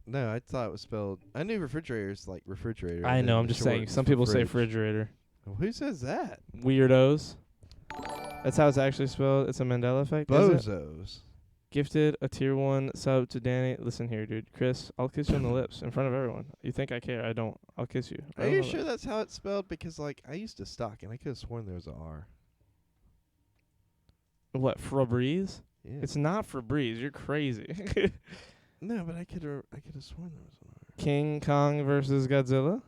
No, I thought it was spelled... I knew refrigerator's like refrigerator. I and know. then I'm the just saying. short Some for people say fridge. refrigerator. Well, who says that? Weirdos. That's how it's actually spelled. It's a Mandela effect. Is it? Bozos. Gifted a tier 1 sub to Danny. Listen here, dude. Chris, I'll kiss you on the lips in front of everyone. You think I care? I don't. I'll kiss you. Are right on you the sure lips. that's how it's spelled? Because, like, I used to stalk, and I could have sworn there was a R. What, Febreze? Yeah. It's not Febreze. You're crazy. No, but I could have sworn there was an R. King Kong versus Godzilla?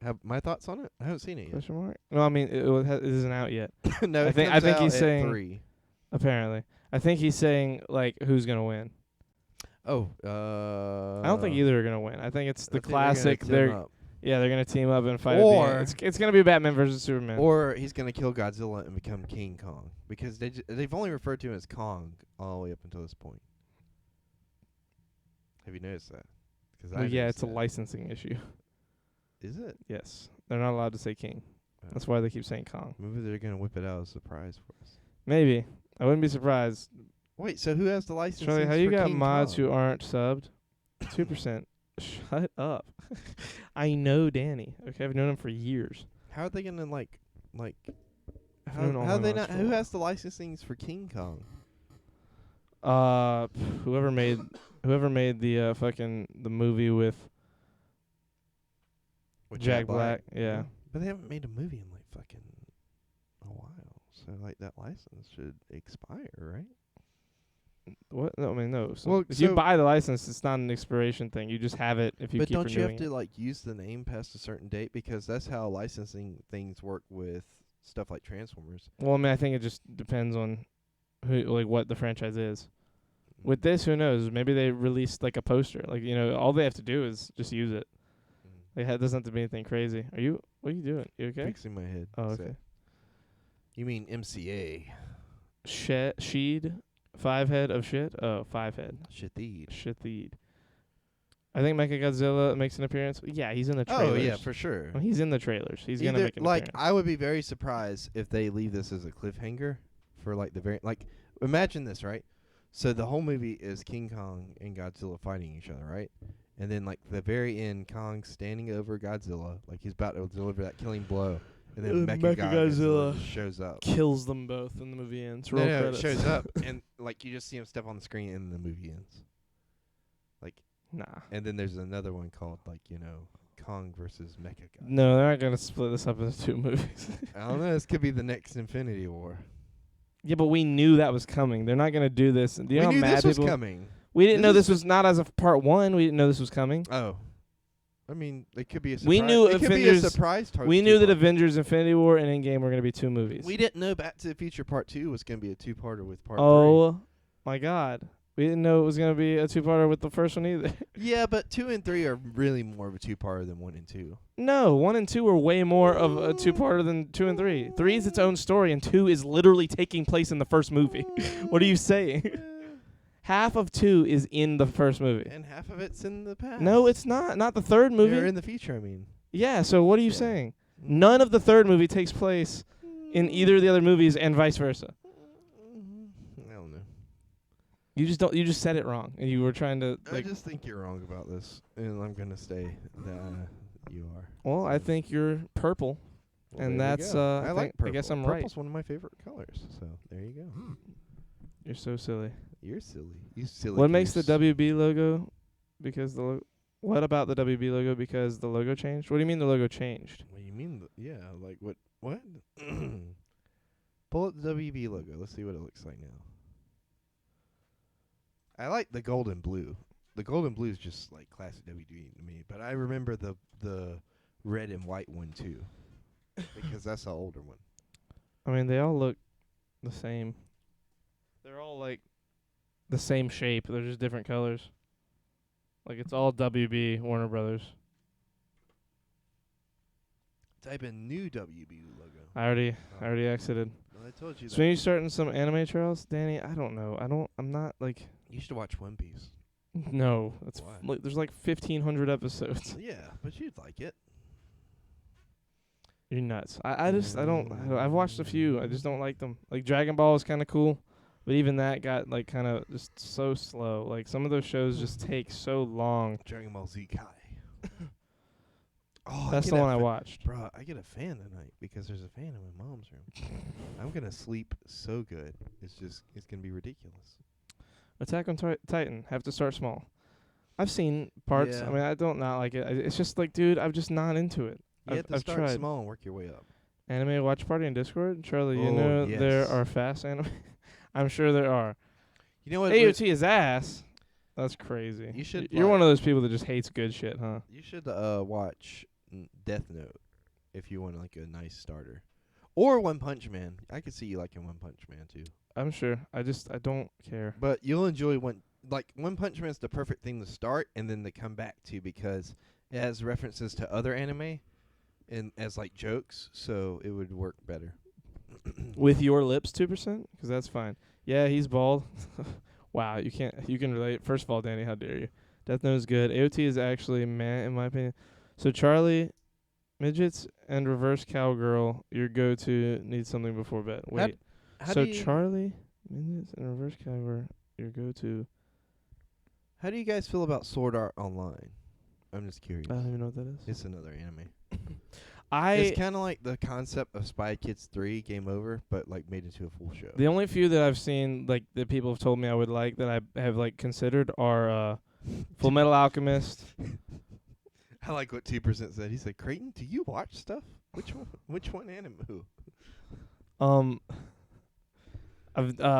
Have my thoughts on it? I haven't seen it yet. Question mark? No, I mean, it isn't out yet, No, I it think- I comes think out he's at saying- 3. apparently. I think he's saying, like, who's going to win. Oh, I don't think either are going to win. I think it's the I think they're gonna classic. team They're up. Yeah, they're going to team up and fight at the Or- end. It's going to be Batman versus Superman. Or he's gonna kill Godzilla and become King Kong, because they've only referred to him as Kong all the way up until this point. Have you noticed that? 'Cause I Well, yeah, noticed it's a that. licensing issue. Is it? Yes. They're not allowed to say King. Oh. That's why they keep saying Kong. Maybe they're gonna whip it out as a surprise for us. Maybe. I wouldn't be surprised. Wait, so who has the license? Charlie, how you for got King mods Kong? who aren't subbed? 2%. Shut up. I know Danny. Okay, I've known him for years. How are they gonna like? I've known all How my they mods not? for a Who while. has the licensings for King Kong? Whoever made the fucking the movie with Jack Black. Yeah. But they haven't made a movie in like fucking a while, so like that license should expire, right? What? No, I mean, no. So Well, if you so- buy the license, it's not an expiration thing. You just have it if you But keep don't you have renewing to like use the name past a certain date, because that's how licensing things work with stuff like Transformers. it. Well, I mean, I think it just depends on who, like, what the franchise is. With this, who knows? Maybe they released like a poster. Like, you know, all they have to do is just use it. Like, it doesn't have to be anything crazy. What are you doing? You okay? Fixing my head. Oh, So- okay. You mean MCA? Sheed, 5 head of shit. Oh, 5 head. Shitheed. Shittheed. I think Mechagodzilla makes an appearance. Yeah, he's in the trailers. Oh yeah, for sure. Well, he's in the trailers. He's gonna Either- make an like appearance. I would be very surprised if they leave this as a cliffhanger for like the very like. Imagine this, right? So the whole movie is King Kong and Godzilla fighting each other, right? And then like the very end, Kong's standing over Godzilla, like he's about to deliver that killing blow, and then Mechagodzilla Mechagodzilla just shows up. Kills them both in the movie ends. Roll No, it credits. shows up, and like you just see him step on the screen, and the movie ends. Like, Nah. and then there's another one called like Kong versus Mechagodzilla. No, they're not gonna split this up into 2 movies. I don't know. This could be the next Infinity War. Yeah, but we knew that was coming. They're not gonna do this. Do you We know how knew mad this was people? coming. We didn't This know is this was not as a part 1. We didn't know this was coming. Oh, I mean, it could be a surprise. We knew it could be a Avengers- surprise. We knew that Avengers: Infinity War and Endgame were gonna be 2 movies. We didn't know Back to the Future Part 2 was going to be a 2-parter with Part 3. Oh my God! We didn't know it was gonna be a 2-parter with the first one either. Yeah, but 2 and 3 are really more of a 2-parter than 1 and 2. No, 1 and 2 are way more of a 2-parter than 2 and 3. 3 is its own story, and 2 is literally taking place in the first movie. What are you saying? Half of 2 is in the first movie. And half of it's in the past. No, it's not. Not the third movie. They're in the future, I mean. Yeah, so what are you Yeah. saying? None of the third movie takes place in either of the other movies and vice versa. I don't know. You just said it wrong, and you were trying to I just think you're wrong about this, and I'm gonna say that you are. well, I think you're purple. Well, And there we that's, go. I I like think- purple. I guess I'm Purple's right. one of my favorite colors. So there you go. You're so silly. You're silly. You silly. What makes the goose. WB logo? Because what about the WB logo? Because the logo changed. What do you mean the logo changed? What do you mean? Yeah, like what? What? Pull up the WB logo. Let's see what it looks like now. I like the gold and blue. The gold and blue is just like classic WB to me. But I remember the red and white one too, because that's the older one. I mean, they all look the same. They're all like the same shape. They're just different colors. Like it's all WB Warner Brothers. Type in new WB logo. I already exited. Well, I told you So that. when you starting some anime trails, Danny, I don't know. I'm not like You should watch One Piece. no. That's Why? like there's like 1,500 episodes. Yeah, but you'd like it. You're nuts. I don't. I've watched a few. I just don't like them. Like Dragon Ball is kind of cool, but even that got like kind of just so slow. Like some of those shows just take so long. Dragon Ball Z Kai. Oh, That's the one I watched. Bro, I get a fan tonight because there's a fan in my mom's room. I'm gonna sleep so good. It's gonna be ridiculous. Attack on Titan. Have to start small. I've seen parts. Yeah. I mean, I don't not like it. It's just like, dude, I'm just not into it. You have to I've start tried. small and work your way up. Anime watch party in Discord. Charlie, you Oh, know there yes. are fast anime. I'm sure there are. You know what? AOT is ass. That's crazy. You should You're like- one of those people that just hates good shit, huh? You should watch Death Note if you want like a nice starter, or One Punch Man. I could see you liking One Punch Man too. I'm sure. I don't care. But you'll enjoy One Punch Man's the perfect thing to start and then to come back to because it has references to other anime and as like jokes, so it would work better. With your lips, 2%? Because that's fine. Yeah, he's bald. Wow, you can relate. First of all, Danny, how dare you? Death Note is good. AOT is actually meh, in my opinion. So Charlie, midgets and reverse cowgirl, your go-to needs something before bed. Wait. How So do you, Charlie, midgets and reverse cowgirl, your go-to. how do you guys feel about Sword Art Online? I'm just curious. I don't even know what that is. It's another anime. I It's kind of like the concept of Spy Kids 3 Game Over, but like made into a full show. the only few that I've seen, like that people have told me I would like that I have like considered are Full Metal Alchemist. I like what 2% said. He said, "Creighton, do you watch stuff? Which one? Which one anime?"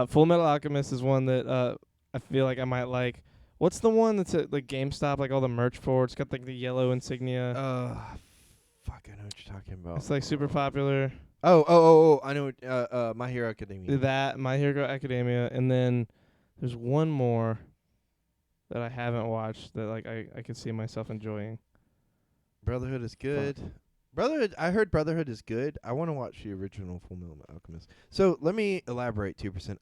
Full Metal Alchemist is one that I feel like I might like. What's the one that's at like GameStop, like all the merch for? It's got like the yellow insignia. Fuck, I know what you're talking about. It's like super popular. Oh! I know. What, My Hero Academia. That My Hero Academia, and then there's one more that I haven't watched that like I could see myself enjoying. Brotherhood is good. Brotherhood. I heard Brotherhood is good. I want to watch the original Full Metal Alchemist. So let me elaborate. 2%.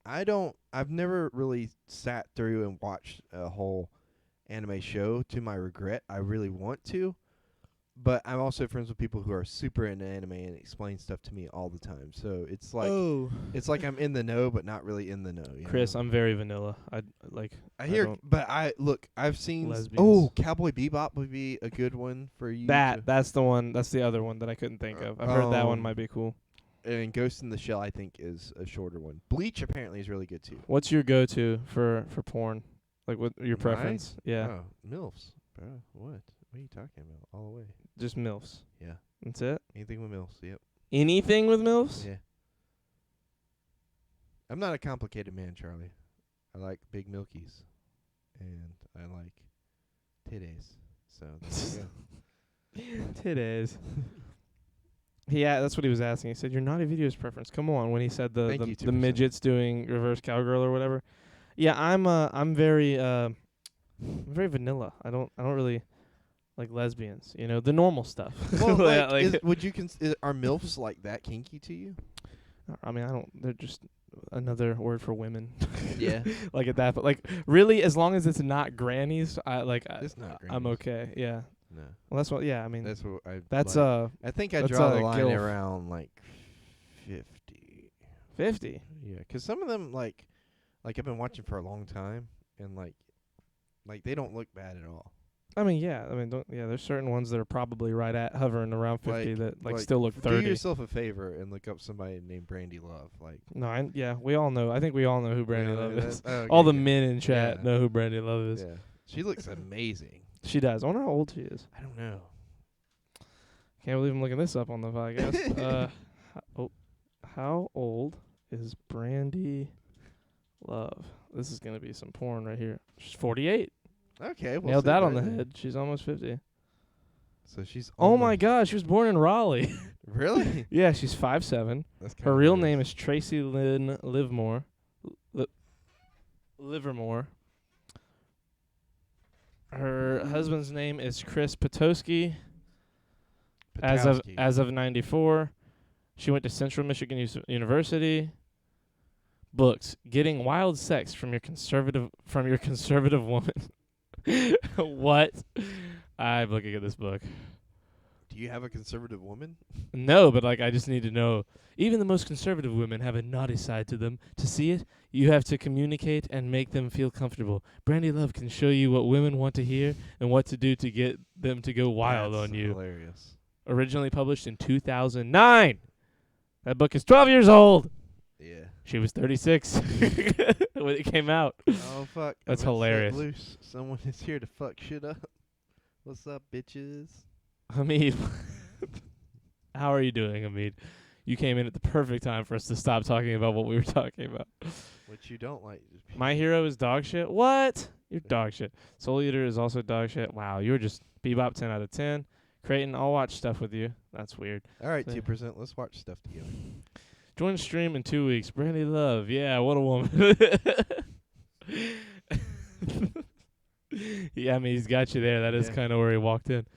I've never really sat through and watched a whole anime show. To my regret, I really want to. But I'm also friends with people who are super into anime and explain stuff to me all the time. So it's like it's like I'm in the know, but not really in the know. You Chris, know? I'm very vanilla. I hear, don't- but I've seen. Lesbians. Oh, Cowboy Bebop would be a good one for you. that's the one. That's the other one that I couldn't think of. I've heard that one might be cool. And Ghost in the Shell, I think, is a shorter one. Bleach apparently is really good too. What's your go-to for porn? Like what your Mine? preference? Yeah, Oh, MILFs, bro. What? What are you talking about? All the way. just MILFs. Yeah. That's it. Anything with MILFs. Yep. Anything with MILFs? Yeah. I'm not a complicated man, Charlie. I like big milkies, and I like titties. So there you go. Titties. Yeah, that's what he was asking. He said, "You're not a videos preference." Come on, when he said Thank you, the 2%. midgets doing reverse cowgirl or whatever. Yeah, I'm very vanilla. I don't really like lesbians. You know, the normal stuff. Well, Yeah, would you are MILFs like that kinky to you? I mean, I don't. They're just another word for women. Yeah. Like at that, but like really, as long as it's not grannies, It's not I'm grannies. okay. Yeah. No. Well, that's what. Yeah, I mean, That's what I. that's like. I think I that's draw the a line gilf. around like 50. 50. Yeah, 'cause some of them like I've been watching for a long time, and like they don't look bad at all. I mean, yeah. I mean, there's certain ones that are probably right at hovering around 50 that like still look 30. Do yourself a favor and look up somebody named Brandy Love. Like, No, we all know. I think we all know who Brandy yeah, Love is. okay, All the good. men in chat Yeah. know who Brandy Love is. Yeah, she looks amazing. She does. I wonder how old she is. I don't know. Can't believe I'm looking this up on the podcast. How old is Brandy Love? This is gonna be some porn right here. She's 48. Okay, well, Nailed that on the right there. head. She's almost 50. So she's. Oh my almost- God, she was born in Raleigh. Really? Yeah, she's 5'7". That's Her real name is Tracy Lynn Livermore. Livermore. Her husband's name is Chris Patowski. As of 94, she went to Central Michigan University. Books: Getting Wild Sex from Your Conservative Woman. What? I'm looking at this book. Do you have a conservative woman? No, but like I just need to know. Even the most conservative women have a naughty side to them. To see it, you have to communicate and make them feel comfortable. Brandy Love can show you what women want to hear and what to do to get them to go wild That's on you. Hilarious. Originally published in 2009. That book is 12 years old. Yeah. She was 36 when it came out. Oh fuck. That's I'm gonna set hilarious. Loose. Someone is here to fuck shit up. What's up, bitches? Hamid, how are you doing, Hamid? You came in at the perfect time for us to stop talking about what we were talking about. What you don't like? My Hero is dog shit. What? You're dog shit. Soul Eater is also dog shit. Wow, you're just Bebop 10 out of 10. Creighton, I'll watch stuff with you. That's weird. All right, Yeah. 2%. Let's watch stuff together. Join stream in 2 weeks. Brandy Love. Yeah, what a woman. Yeah, I mean, he's got you there. That is Yeah. kind of where he walked in.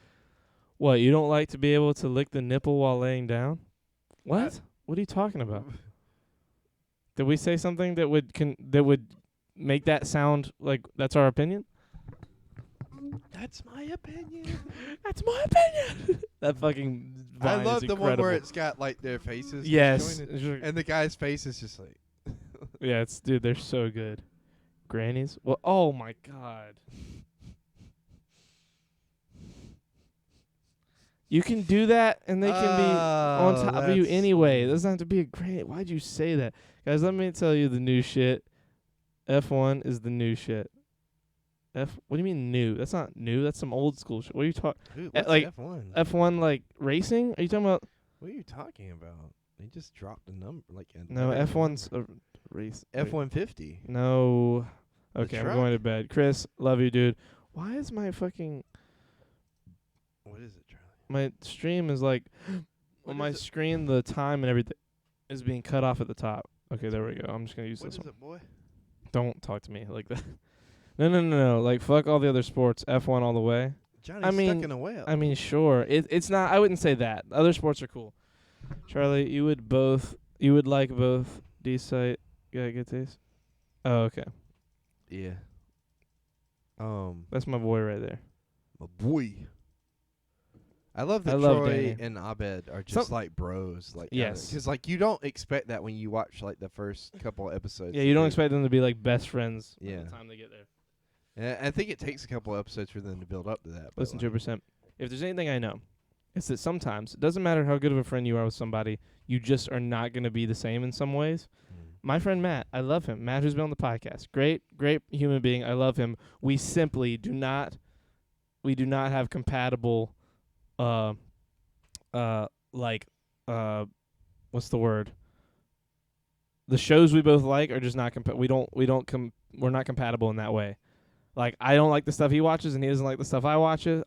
What, you don't like to be able to lick the nipple while laying down? What? What are you talking about? Did we say something that would make that sound like that's our opinion? That's my opinion. That's my opinion. That fucking vine I love is the one where incredible. it's got like their faces. Yes. joined, It's just- and the guy's face is just like. Yeah, dude, they're so good. Grannies? Well, oh my God. You can do that, and they can be on top of you anyway. It doesn't have to be a great. Why'd you say that? Guys, let me tell you the new shit. F1 is the new shit. What do you mean new? That's not new. That's some old school shit. What are you talking? Dude, what's like, F1? F1 like racing? Are you talking about? What are you talking about? They just dropped a number like. No, F1's a race. wait. F-150. No. Okay, I'm truck? going to bed. Chris, love you, dude. Why is my fucking What is it, Charlie? my stream is like What on my is it? screen the time and everything is being cut off at the top. Okay, there we go. I'm just gonna use What this is one. it, boy? Don't talk to me like that. No. Like fuck all the other sports. F1 all the way. Johnny's mean, stuck in a whale. I mean, sure. It's not. I wouldn't say that. Other sports are cool. Charlie, you would like both D-Site. Yeah, good taste. Oh, okay. yeah. That's my boy right there. My boy. I love that I love Troy Danny. and Abed are just Some- like bros. Like Yes. because like you don't expect that when you watch like the first couple episodes. Yeah, you don't They- expect them to be like best friends by Yeah. the time they get there. And I think it takes a couple episodes for them to build up to that. but, Listen, like, 2%. If there's anything I know, it's that sometimes it doesn't matter how good of a friend you are with somebody, you just are not going to be the same in some ways. My friend Matt, I love him. Matt, who's been on the podcast, great human being. I love him. We simply do not have compatible, what's the word? The shows we both like are just not we're not compatible in that way. Like I don't like the stuff he watches, and he doesn't like the stuff I watch, and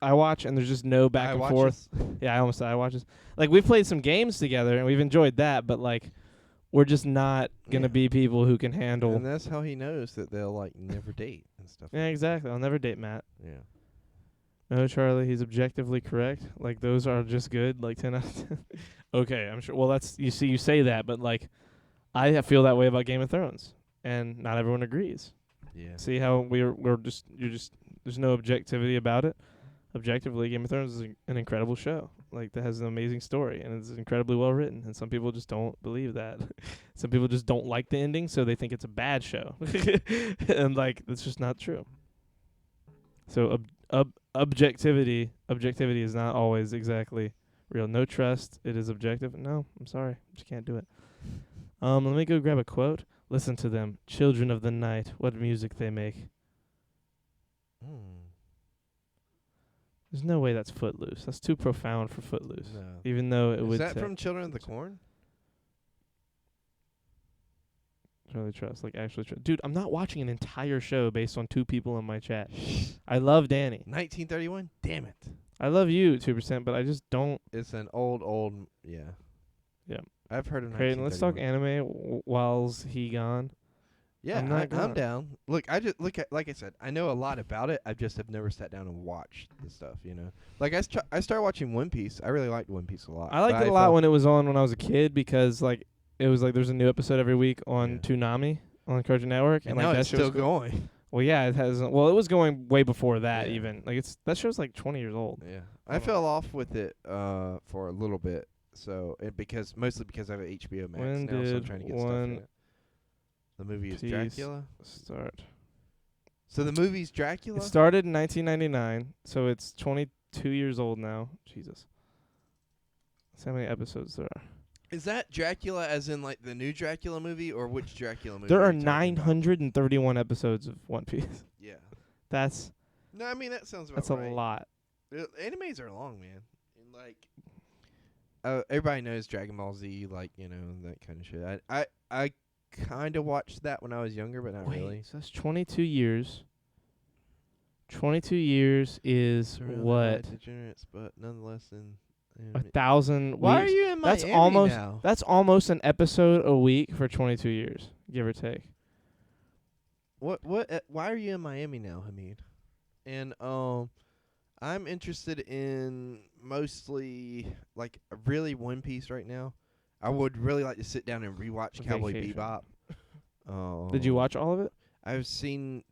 there's just no back I and watches. forth. Yeah, I almost said I watches. Like we've played some games together, and we've enjoyed that, but like we're just not gonna Yeah. be people who can handle. And that's how he knows that they'll like never date and stuff. Yeah, exactly. I'll never date Matt. Yeah. No, Charlie, he's objectively correct. Like, those are just good, like 10 out of 10. Okay, I'm sure. Well, that's, you see, you say that, but, like, I feel that way about Game of Thrones, and not everyone agrees. Yeah. See how you're just, there's no objectivity about it? Objectively, Game of Thrones is an incredible show. Like, that has an amazing story, and it's incredibly well written, and some people just don't believe that. Some people just don't like the ending, so they think it's a bad show. And, like, that's just not true. So, objectivity is not always exactly real. No trust, it is objective. No, I'm sorry, just can't do it. Let me go grab a quote. Listen to them, children of the night. What music they make. There's no way that's Footloose. That's too profound for Footloose. No. Even though it Is would. that from Children of the Corn? Really trust, like actually trust. Dude, I'm not watching an entire show based on 2 people in my chat. I love Danny. 1931? Damn it. I love you 2%, but I just don't. It's an old, yeah. Yeah. I've heard of Creighton, let's talk 1931. anime whilst he gone. Yeah, I'm not I'm gonna- down. Look, I just look at, like I said, I know a lot about it. I just have never sat down and watched the stuff, you know. Like I started watching One Piece. I really liked One Piece a lot. I liked but it a lot felt- when it was on when I was a kid because like it was like there's a new episode every week on Yeah. Toonami on Cartoon Network, and like now that it's show still was going. Well, yeah, it has. Well, it was going way before that Yeah. even. Like that show's like 20 years old. Yeah, I fell off with it for a little bit. So mostly because I have HBO Max When now, so I'm did trying to get stuff in One it. The movie is Piece Dracula. Start. So the movie's Dracula. It started in 1999, so it's 22 years old now. Jesus. That's how many episodes there are. Is that Dracula as in like the new Dracula movie, or which Dracula movie? There are are you talking about? 931 episodes of One Piece. Yeah. That's No, I mean that sounds about a right. lot. Animes are long, man. And like, everybody knows Dragon Ball Z, like that kind of shit. I kind of watched that when I was younger, but not Wait, really. so that's 22 years. 22 years is Surrounded by what? Degenerates, but nonetheless in. 1,000 Why weeks. are you in Miami That's almost now? that's almost an episode a week for 22 years, give or take. What? Why are you in Miami now, Hamid? And I'm interested in mostly like really One Piece right now. I would really like to sit down and rewatch Cowboy Vacation. Bebop. Did you watch all of it? I've seen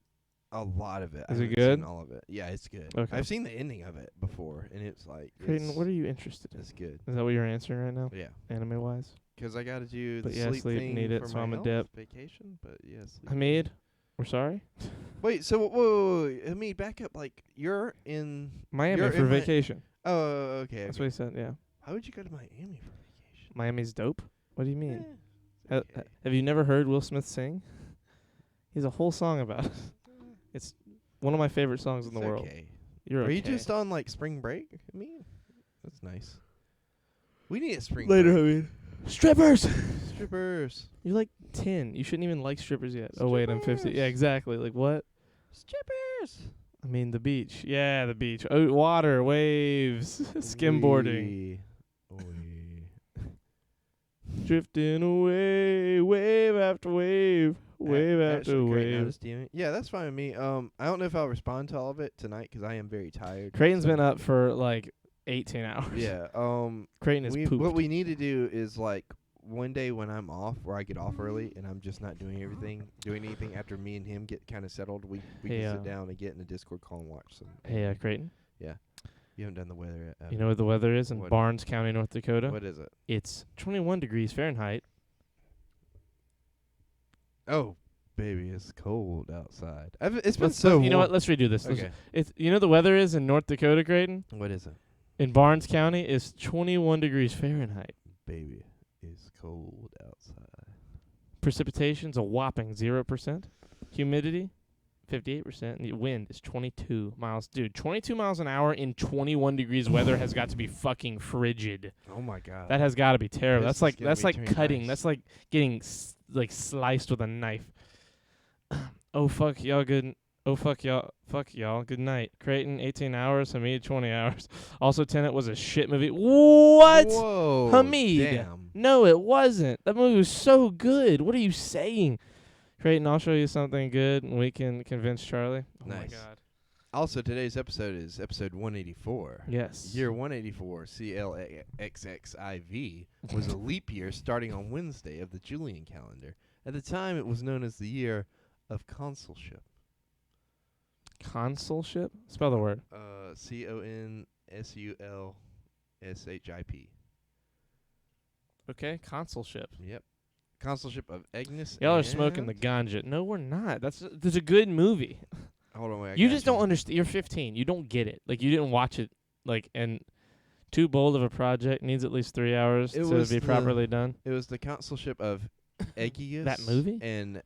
a lot of it. I Is it haven't good? Seen all of it. Yeah, it's good. Okay. I've seen the ending of it before, and it's like Creighton, what are you interested in? It's good. Is that what you're answering right now, Yeah, anime wise? 'cause I got to do But the yeah, sleep sleep, thing need it, for so my I'm a health dip. vacation. But yes, Hamid, we're sorry. Wait, so whoa, Hamid, back up. Like you're in Miami You're for in Mi- vacation. Oh, okay. That's okay. what he said. Yeah, Why would you go to Miami for vacation? Miami's dope. What do you mean? Eh, it's Ha- okay. have you never heard Will Smith sing? He has a whole song about it. It's one of my favorite songs in the It's world. okay. You're Are okay. you just on like spring break? I mean, that's nice. We need a spring later, break. Hamid? Strippers. Strippers. You're like 10. You shouldn't even like strippers yet. Oh wait, I'm 50. Strippers. Yeah, exactly. Like what? Strippers. I mean the beach. Yeah, the beach. Oh, water, waves, skimboarding, drifting away, wave after wave, wave after wave. Yeah, that's fine with me. I don't know if I'll respond to all of it tonight 'cause I am very tired. Creighton's so- been up for like 18 hours. Yeah. Creighton is pooped. What we need to do is like one day when I'm off, where I get off early and I'm just not doing anything after me and him get kind of settled. We Hey, can sit down and get in a Discord call and watch some. Hey, Creighton. You haven't done the weather yet. have You know what the weather is in What? Barnes County, North Dakota? What is it? It's 21 degrees Fahrenheit. Oh, baby, it's cold outside. It's been Let's, so. you know warm. what? Let's redo this. Okay. It's you know the weather is in North Dakota, Creighton. What is it? In Barnes County is 21 degrees Fahrenheit. Baby, it's cold outside. Precipitation's a whopping 0%. Humidity, 58%. And the wind is 22 miles. Dude, 22 miles an hour in 21 degrees weather has got to be fucking frigid. Oh my god. That has got to be terrible. This That's is gonna be like too cutting. nice. That's like getting sliced with a knife. Oh fuck y'all good. Oh fuck y'all. Good night. Creighton 18 hours. Hamid 20 hours. Also Tenet was a shit movie. What? Whoa. Hamid. Damn. No, it wasn't. That movie was so good. What are you saying? Creighton, I'll show you something good, and we can convince Charlie. Oh my Nice. God. Also, today's episode is episode 184. Yes. Year 184, CLXXIV, was a leap year starting on Wednesday of the Julian calendar. At the time, it was known as the year of consulship. Consulship? Spell the word. CONSULSHIP. Okay, consulship. Yep. Consulship of Agnes. Y'all are smoking the ganja. No, we're not. That's a good movie. Hold on, wait. You just don't understand. You're 15. You don't get it. Like, you didn't watch it. Like, and too bold of a project needs at least 3 hours It to was be the- properly done. It was the consulship of Aegeus. That movie? And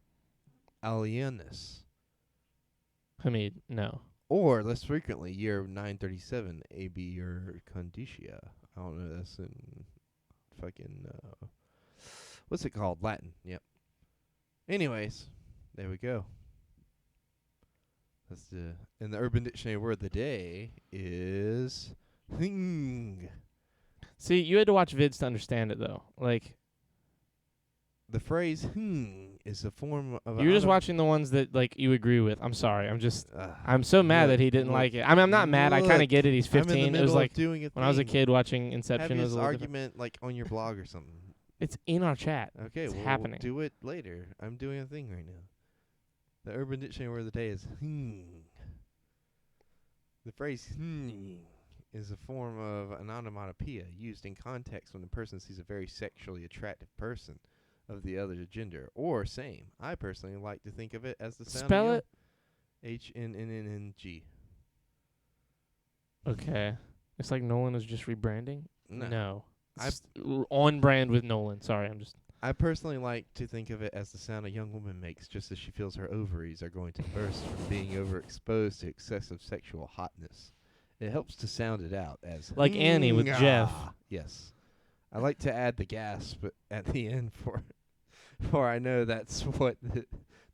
Alienus. Hamid, no. Or, less frequently, year 937, AB or Conditia. I don't know. That's in fucking, what's it called? Latin. Yep. Anyways, there we go. That's and the Urban Dictionary word of the day is thing. See, you had to watch vids to understand it, though. Like, The phrase is a form of you were just watching the ones that, like, you agree with. I'm sorry. Uh, I'm so mad that he didn't look, like it. I mean, I'm not mad. I kind of look, get it. He's I'm in the 15. It middle was like of doing a when I was a thing. kid watching Have Inception. It was this a little different. argument like on your blog or something. It's in our chat. Okay, It's well, happening. do it later. I'm doing a thing right now. The Urban Dictionary word of the day is The phrase is a form of an onomatopoeia used in context when a person sees a very sexually attractive person of the other gender or same. I personally like to think of it as the sound Spell of it. HNNNNG. Okay. It's like Nolan is just rebranding. No. It's on brand with Nolan. Sorry, I'm just. I personally like to think of it as the sound a young woman makes just as she feels her ovaries are going to burst from being overexposed to excessive sexual hotness. It helps to sound it out as Like Annie with Jeff. Yes. I like to add the gasp at the end for I know that's what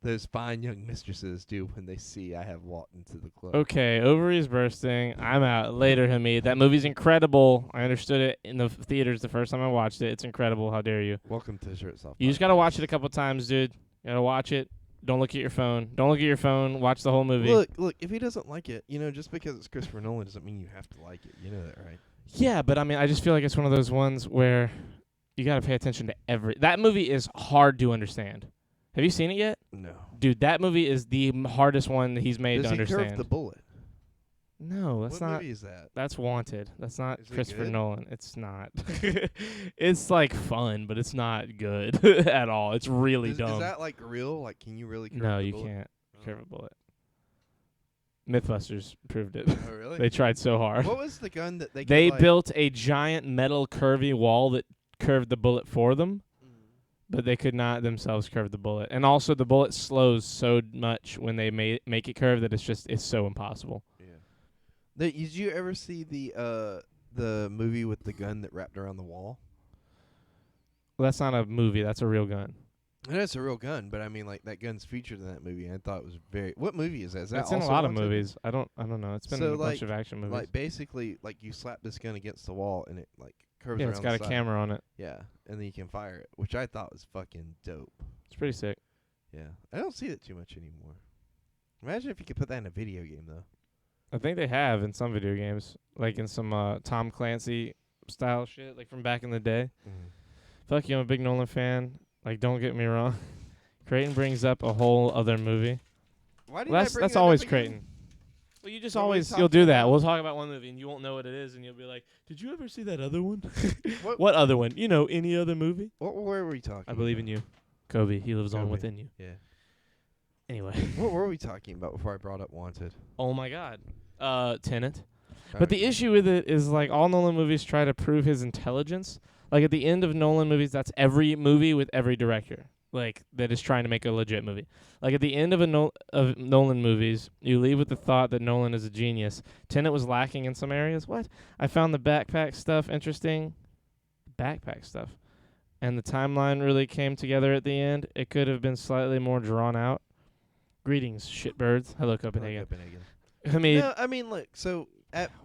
those fine young mistresses do when they see I have walked into the club. Okay, ovaries bursting. I'm out. Later, Hamid. That movie's incredible. I understood it in the theaters the first time I watched it. It's incredible. How dare you? Welcome to Shirts Off. You just gotta watch it a couple times, dude. You gotta watch it. Don't look at your phone. Don't look at your phone. Watch the whole movie. Look, if he doesn't like it, just because it's Christopher Nolan doesn't mean you have to like it. You know that, right? Yeah, but I mean, I just feel like it's one of those ones where you gotta pay attention to that movie is hard to understand. Have you seen it yet? No. Dude, that movie is the hardest one that he's made Does to he understand. curve the bullet? No, that's what not. movie is that? That's Wanted. That's not Is it Christopher good? Nolan. It's not. It's like fun, but it's not good at all. It's really dumb. Is that like real? Like, can you really curve No, the you bullet? can't Oh. curve a bullet. Mythbusters proved it. Oh, really? They tried so hard. What was the gun that they? They could, like, built a giant metal curvy wall that curved the bullet for them, but they could not themselves curve the bullet. And also, the bullet slows so much when they make it curve that it's so impossible. Yeah. Did you ever see the movie with the gun that wrapped around the wall? Well, that's not a movie. That's a real gun. I know it's a real gun, but I mean, like, that gun's featured in that movie, and I thought it was very. What movie is that? Is that It's in a also lot of Wanted? movies. I don't know. It's been So, in a bunch like- of action movies. Like, basically, like, you slap this gun against the wall, and it like curves Yeah, around. it's got a the side. camera on it. Yeah, and then you can fire it, which I thought was fucking dope. It's pretty sick. Yeah, I don't see it too much anymore. Imagine if you could put that in a video game, though. I think they have in some video games, like in some Tom Clancy style shit, like from back in the day. Fuck you, I'm a big Nolan fan. Like, don't get me wrong. Creighton brings up a whole other movie. Why Well, that's always Creighton. Well, you just What were we always you'll talking do that. about? We'll talk about one movie and you won't know what it is, and you'll be like, "Did you ever see that other one?" What- What other one? You know, any other movie? Where were we talking? I believe in you, Kobe. He lives on Kobe. within you. Yeah. Anyway. What were we talking about before I brought up Wanted? Oh my God. Tenet. But the issue with it is, like, all Nolan movies try to prove his intelligence. Like, at the end of Nolan movies, that's every movie with every director, like, that is trying to make a legit movie. Like, at the end of of Nolan movies, you leave with the thought that Nolan is a genius. Tenet was lacking in some areas. What? I found the backpack stuff interesting. Backpack stuff. And the timeline really came together at the end. It could have been slightly more drawn out. Greetings, shitbirds. Hello, Copenhagen. I mean, No, I mean, look. So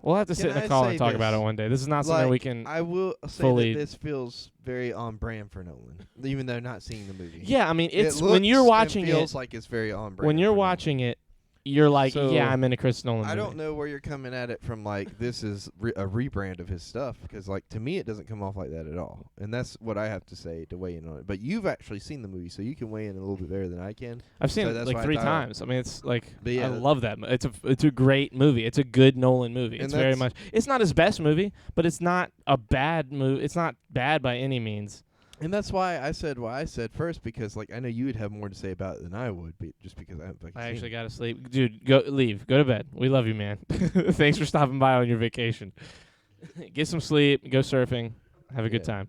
We'll have to Can sit in a I call say and talk about it this? one day. This is not something we Like, can. I will say fully- that this feels very on brand for Nolan, even though not seeing the movie. Yeah, I mean, it's It when you're looks watching and feels it. like it's very on brand. When you're for Nolan. watching it, you're like, So, yeah, I'm in a Chris Nolan I movie. don't know where you're coming at it from. Like, this is a rebrand of his stuff, because like to me it doesn't come off like that at all, and that's what I have to say to weigh in on it. But you've actually seen the movie, so you can weigh in a little bit better than I can. I've seen So it that's like why I 3 thought- times. I mean, it's like But yeah, I love that. It's a great movie. It's a good Nolan movie. And It's very that's- much. It's not his best movie, but it's not a bad movie. It's not bad by any means. And that's why I said what I said first, because like I know you would have more to say about it than I would, just because I haven't fucking I seen actually it. got to sleep, dude. Go to bed. We love you, man. Thanks for stopping by on your vacation. Get some sleep. Go surfing. Have a good Yeah. time.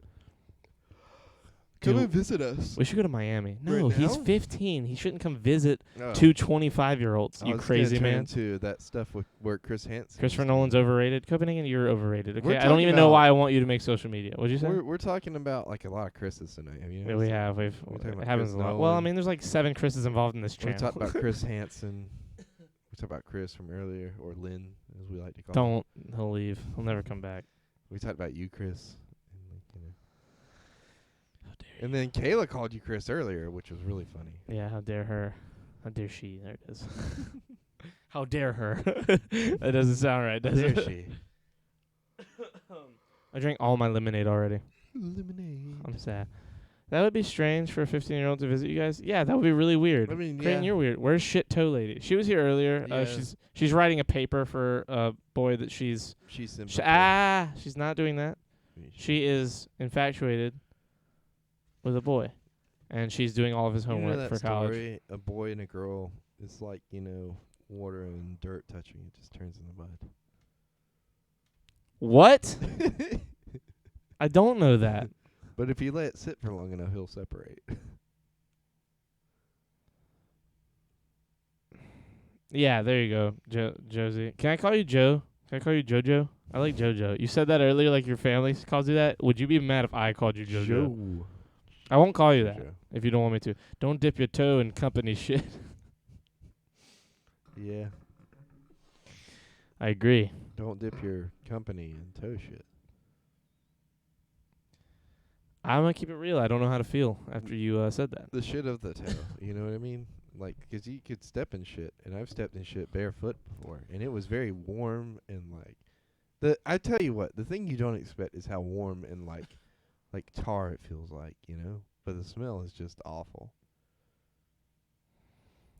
Come Dude, and visit us. we should go to Miami. No, Right he's now? 15. He shouldn't come visit Oh. 2 25-year-olds. I You was gonna crazy turn man. into that stuff with where Chris Hansen. Christopher used to Nolan's be. overrated. Copenhagen, you're overrated. We're Okay, I don't talking even know about- why I want you to make social media. What'd you say? We're talking about like a lot of Chris's tonight. Have you Yeah, noticed we that? have. We're talking It about happens Chris a lot. Well, I Nolan. mean, there's like 7 Chris's involved in this We channel. talked about Chris Hansen. We talked about Chris from earlier, or Lynn, as we like to call him. Don't. He'll leave. He'll never come back. We talked about you, Chris. And, like, you know. How dare And then Kayla called you Chris earlier, which was really funny. Yeah, how dare her. How dare she. There it is. How dare her. That doesn't sound right, does There it? she. I drank all my lemonade already. Lemonade. I'm sad. That would be strange for a 15-year-old to visit you guys. Yeah, that would be really weird. I mean, Creighton, yeah. you're weird. Where's Shit Toe Lady? She was here earlier. Yeah. She's writing a paper for a boy that she's... She's simple. she's not doing that. She is infatuated with a boy, and she's doing all of his You know homework that for college. story, a boy and a girl. It's like, water and dirt touching. It just turns into mud. What? I don't know that. But if you let it sit for long enough, he'll separate. Yeah, there you go, Josie. Can I call you Joe? Can I call you JoJo? I like JoJo. You said that earlier, like your family calls you that. Would you be mad if I called you JoJo? I won't call you that Joe. if you don't want me to. Don't dip your toe in company shit. Yeah. I agree. Don't dip your company in toe shit. I'm gonna keep it real. I don't know how to feel after you said that. The shit of the toe. You know what I mean? Like, 'cause you could step in shit, and I've stepped in shit barefoot before, and it was very warm and like. I tell you what, the thing you don't expect is how warm and like tar it feels like, But the smell is just awful.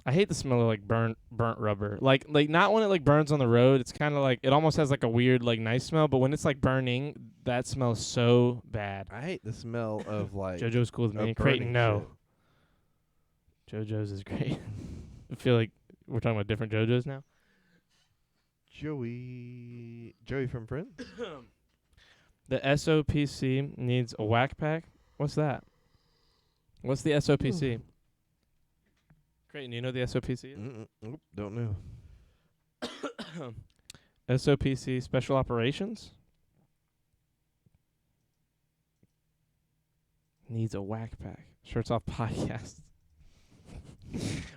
I hate the smell of like burnt rubber. Like not when it like burns on the road. It's kind of like it almost has like a weird like nice smell, but when it's like burning, that smells so bad. I hate the smell of like. JoJo's cool with me. of Creighton, burning no. JoJo's is great. I feel like we're talking about different JoJo's now. Joey from Friends. The SOPC needs a whack pack. What's that? What's the SOPC? Creighton, you know what the SOPC is? Nope, don't know. SOPC Special Operations needs a whack pack. Shirts Off Podcast.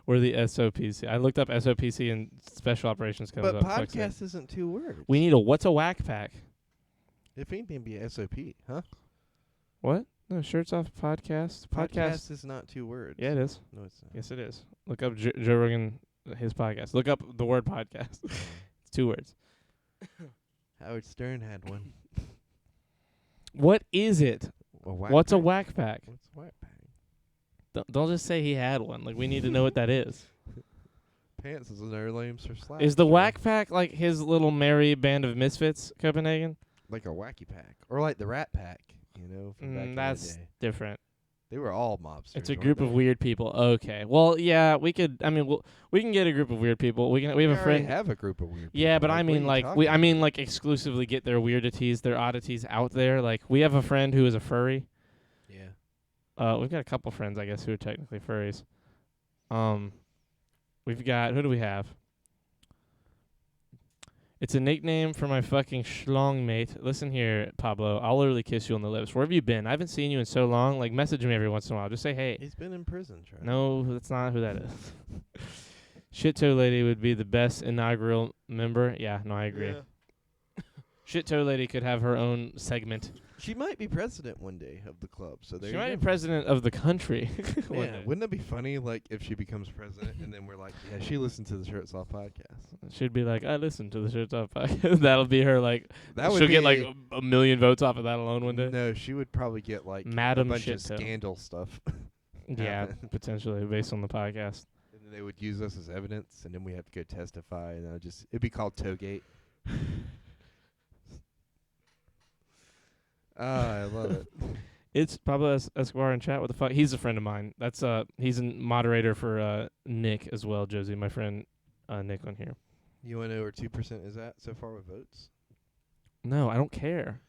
We're the SOPC. I looked up SOPC and Special Operations comes But up. Fuck's sake. podcast isn't 2 words. We need a what's a whack pack? If anything, it'd be a SOP, huh? What? No, Shirts Off Podcast. Podcast is not 2 words. Yeah, it is. No, it's not. Yes, it is. Look up Joe Rogan, his podcast. Look up the word podcast. It's 2 words. Howard Stern had one. What is it? What's a whack pack? What's a whack pack? Don't just say he had one. Like, we need to know what that is. Pants is another name for slash. Is the right? whack pack like his little merry band of misfits, Copenhagen? Like a wacky pack, or like the Rat Pack, from back in That's the day. different. They were all mobsters. It's a weren't group of they? weird people. Okay. Well, yeah, we could. I mean, we can get a group of weird people. We have a already friend. have a group of weird. Yeah, people. but I what mean, are like you we. talking I mean, like exclusively get their weirdities, their oddities out there. Like we have a friend who is a furry. Yeah. We've got a couple friends, I guess, who are technically furries. We've got, who do we have? It's a nickname for my fucking schlong mate. Listen here, Pablo. I'll literally kiss you on the lips. Where have you been? I haven't seen you in so long. Like, message me every once in a while. Just say, hey. He's been in prison, Trey. No, that's not who that is. Shit Toe Lady would be the best inaugural member. Yeah, no, I agree. Yeah. Shit Toe Lady could have her own segment. She might be president one day of the club. So there She you might go. be president of the country. one Yeah, day. wouldn't it be funny, like, if she becomes president and then we're like, yeah, she listened to the Shirts Off podcast. She'd be like, I listened to the Shirts Off podcast. That'll be her, like, That would she'll be get, like, a million votes off of that alone one day. No, she would probably get like Madam a bunch Shit of Toe. scandal stuff. Yeah, happen. potentially, based on the podcast. And then they would use us as evidence, and then we have to go testify, and it'd be called Toegate. I love it. It's Pablo Escobar in chat. What the fuck? He's a friend of mine. That's he's a moderator for Nick as well, Josie, my friend Nick on here. You want to know where 2% is at so far with votes? No, I don't care.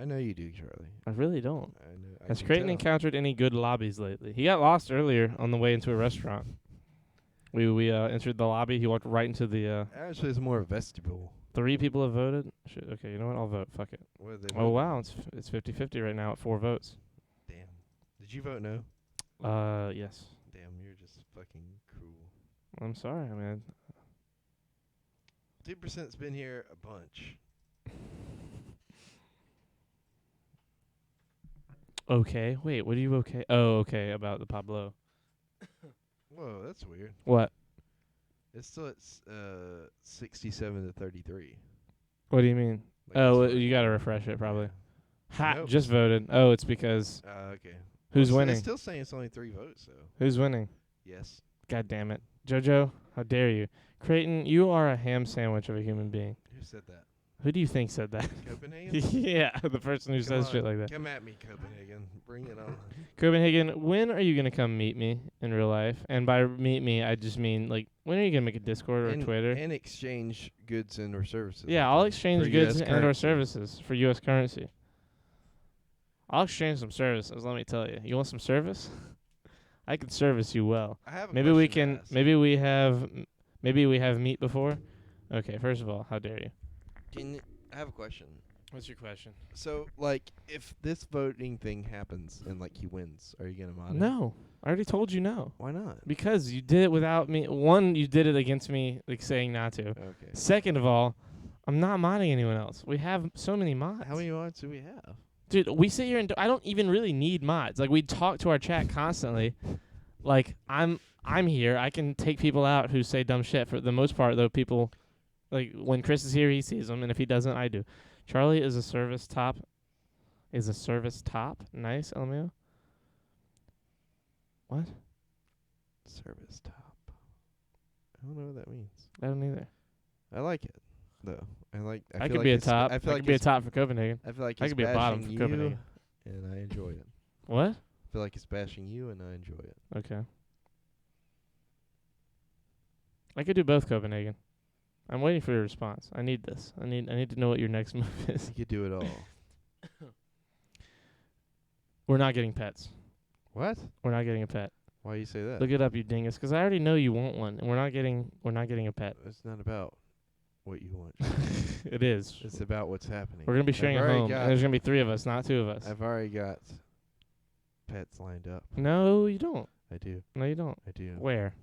I know you do, Charlie. I really don't. I know. I Has can Creighton tell. encountered any good lobbies lately? He got lost earlier on the way into a restaurant. We entered the lobby. He walked right into the. Actually, it's more a vestibule. 3 people have voted. Okay, you know what? I'll vote. Fuck it. What are they Oh voting? wow, it's 50-50 right now at 4 votes. Damn. Did you vote no? Yes. Damn, you're just fucking cruel. I'm sorry, man. 2%'s been here a bunch. Okay. Wait. What are you okay? Oh, okay. About the Pablo. Whoa, that's weird. What? It's still at 67 to 33. What do you mean? Like Oh, it's you gotta refresh it probably. Yeah. Ha! Nope. Just voted. Oh, it's because Okay. who's Well, winning? It's still saying it's only 3 votes, though. Who's winning? Yes. God damn it, JoJo! How dare you, Creighton? You are a ham sandwich of a human being. Who said that? Who do you think said that? Copenhagen? Yeah, the person who Come says shit on, like that. Come at me, Copenhagen. Bring it on. Copenhagen, when are you gonna come meet me in real life? And by meet me, I just mean like, when are you gonna make a Discord or a Twitter? And exchange goods and or services. Yeah, I'll exchange For goods US and or currency. services for U.S. currency. I'll exchange some services. Let me tell you. You want some service? I can service you well. I have a Maybe we question to can. ask. Maybe we have meat before. Okay. First of all, how dare you? I have a question. What's your question? So, like, if this voting thing happens and, like, he wins, are you going to mod him? No, I already told you no. Why not? Because you did it without me. One, you did it against me, like saying not to. Okay. Second of all, I'm not modding anyone else. We have so many mods. How many mods do we have? Dude, we sit here and I don't even really need mods. Like we talk to our chat constantly. Like I'm here. I can take people out who say dumb shit. For the most part, though, people like when Chris is here, he sees them, and if he doesn't, I do. Charlie is a service top. Nice, LMAO. What? Service top. I don't know what that means. I don't either. I like it, though. I I feel could like be a it's- top. I I feel like could be a it's- top for Copenhagen. I feel like I it's could be a bottom bashing for you, Copenhagen. and I enjoy it. What? I feel like it's bashing you, and I enjoy it. Okay. I could do both, Copenhagen. I'm waiting for your response. I need this. I need to know what your next move is. You could do it all. We're not getting pets. What? We're not getting a pet. Why you say that? Look it up, you dingus. Because I already know you want one, and we're not getting a pet. It's not about what you want. It is. It's about what's happening. We're gonna be sharing I've a already home, got- and there's gonna be 3 of us, not 2 of us. I've already got pets lined up. No, you don't. I do. No, you don't. I do. Where?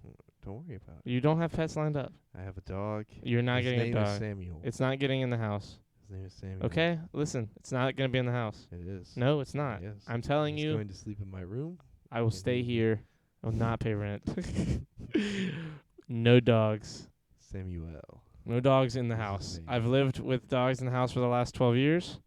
Don't worry about it. You don't have pets lined up. I have a dog. You're not His getting a name is dog. Samuel. It's not getting in the house. His name is Samuel. Okay? Listen, it's not gonna be in the house. It is. No, it's not. Yes. I'm telling He's you, going to sleep in my room. I will stay Mhm. here. I will not pay rent. No dogs. Samuel. No dogs in the This is house. me. I've lived with dogs in the house for the last 12 years.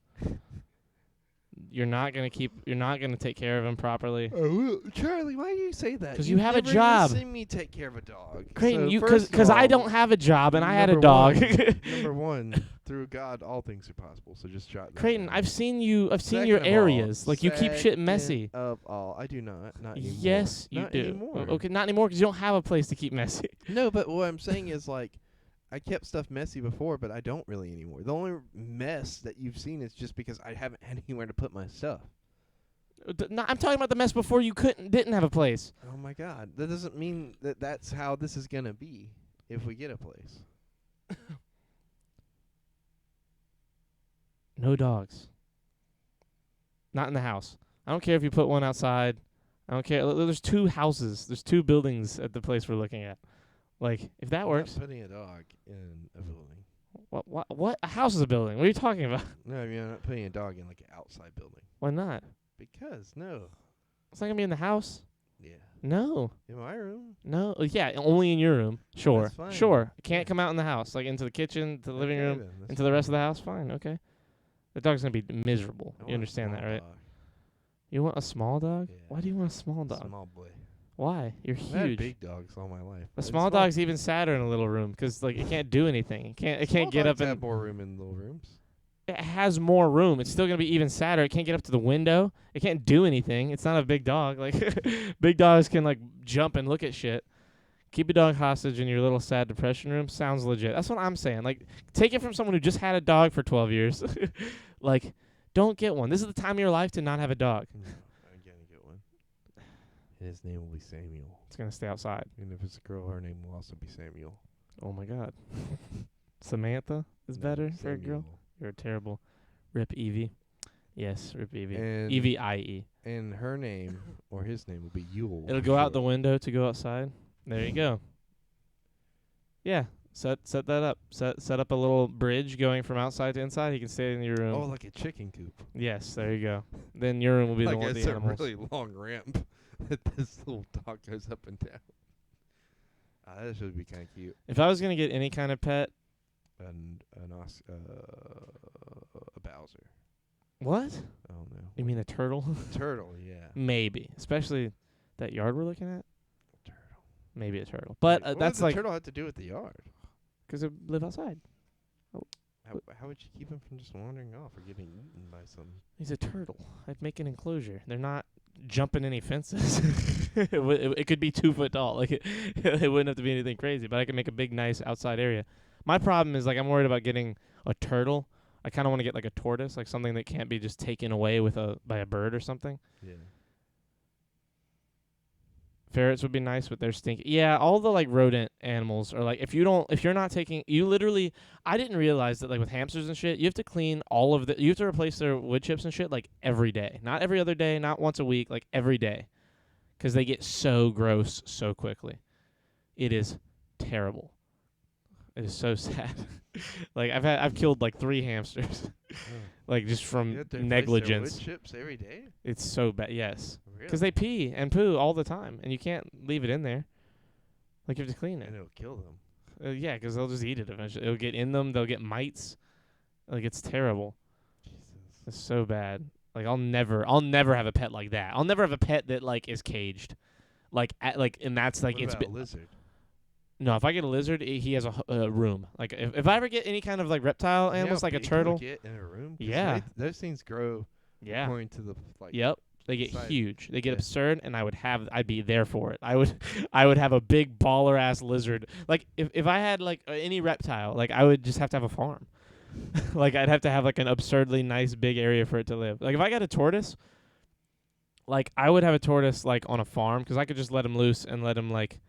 You're not gonna take care of them properly. Oh, Charlie, why do you say that? 'Cause You've you have a never job. Seen me take care of a dog. Creighton, So you first of because I all, don't have a job and I had a number dog. one- number one, through God, all things are possible. So just jot that Creighton, down. I've seen your Second of all, areas. Like you keep shit second messy. Of all, I do not. Not anymore. Yes, you Not do. Anymore. Okay, not anymore because you don't have a place to keep messy. No, but what I'm saying is like, I kept stuff messy before, but I don't really anymore. The only mess that you've seen is just because I haven't had anywhere to put my stuff. I'm talking about the mess before you didn't have a place. Oh my God, that doesn't mean that that's how this is gonna be if we get a place. No dogs. Not in the house. I don't care if you put one outside. I don't care. There's 2 houses. There's 2 buildings at the place we're looking at. Like, if that I'm works. not putting a dog in a building. What? A house is a building. What are you talking about? No, you're not putting a dog in like an outside building. Why not? Because no. It's not gonna be in the house. Yeah. No. In my room. No. Yeah, only in your room. Sure. That's fine. Sure. It can't Yeah. come out in the house, like into the kitchen, to the living Okay room, then, that's into the rest of fine. the house. Fine. Okay. The dog's gonna be miserable. I You want a understand that, small right? dog. You want a small dog? Yeah. Why do you want a small dog? Small boy. Why? You're I've had huge. big dogs all my life. A but small dog's even sadder in a little room 'cause like it can't do anything. It can't get up Dogs have and more room in little rooms. it has more room. It's still gonna be even sadder. It can't get up to the window. It can't do anything. It's not a big dog. Like big dogs can like jump and look at shit. Keep a dog hostage in your little sad depression room sounds legit. That's what I'm saying. Like take it from someone who just had a dog for 12 years. Like don't get one. This is the time of your life to not have a dog. No, I'm gonna get one. His name will be Samuel. It's gonna stay outside. And if it's a girl, her name will also be Samuel. Oh my god. Samantha is No, better for a girl. Samuel. You're terrible. Rip Evie. Yes, rip Evie. And Evie. And her name or his name will be Yule. It'll for go out the short. window to go outside. There you go. Yeah. Set that up. Set up a little bridge going from outside to inside. He can stay in your room. Oh, like a chicken coop. Yes, there you go. Then your room will be the Like one with it's the a animals. really long ramp that this little dog goes up and down. That should be kind of cute. If I was gonna get any kind of pet, And a Bowser. what? I don't know. You mean a turtle? Turtle, yeah. Maybe, especially that yard we're looking at. Turtle. Maybe a turtle, but What that's does the like turtle have to do with the yard? 'cause they live outside. How would you keep him from just wandering off or getting eaten by something? He's a turtle. I'd make an enclosure. They're not jumping any fences. It could be 2 foot tall. Like it wouldn't have to be anything crazy, but I could make a big, nice outside area. My problem is like I'm worried about getting a turtle. I kind of want to get like a tortoise, like something that can't be just taken away by a bird or something. Yeah. Ferrets would be nice, but they're stinky. Yeah, all the like rodent animals are like if you're not taking you literally I didn't realize that like with hamsters and shit, you have to clean you have to replace their wood chips and shit like every day. Not every other day, not once a week, like every day. 'Cause they get so gross so quickly. It is terrible. It is so sad. Like I've killed like 3 hamsters. Like just You from have to replace their negligence. wood chips every day? It's so bad. Yes. Really? 'Cause they pee and poo all the time, and you can't leave it in there. Like you have to clean it. And it'll kill them. Yeah, 'cause they'll just eat it eventually. It'll get in them. They'll get mites. Like it's terrible. Jesus. It's so bad. Like I'll never have a pet like that. I'll never have a pet that like is caged. And that's like What it's about a lizard? no. If I get a lizard, he has a room. Like if I ever get any kind of like reptile You know animals, how like a big they'll turtle. Get in a room? 'Cause Yeah. those things grow Yeah. according to the like. Yep. They get size. huge. They get Yeah. absurd, and I'd be there for it. I would have a big baller ass lizard. Like if I had like any reptile, like I would just have to have a farm. Like I'd have to have like an absurdly nice big area for it to live. Like if I got a tortoise, like I would have a tortoise like on a farm 'cause I could just let him loose and let him like,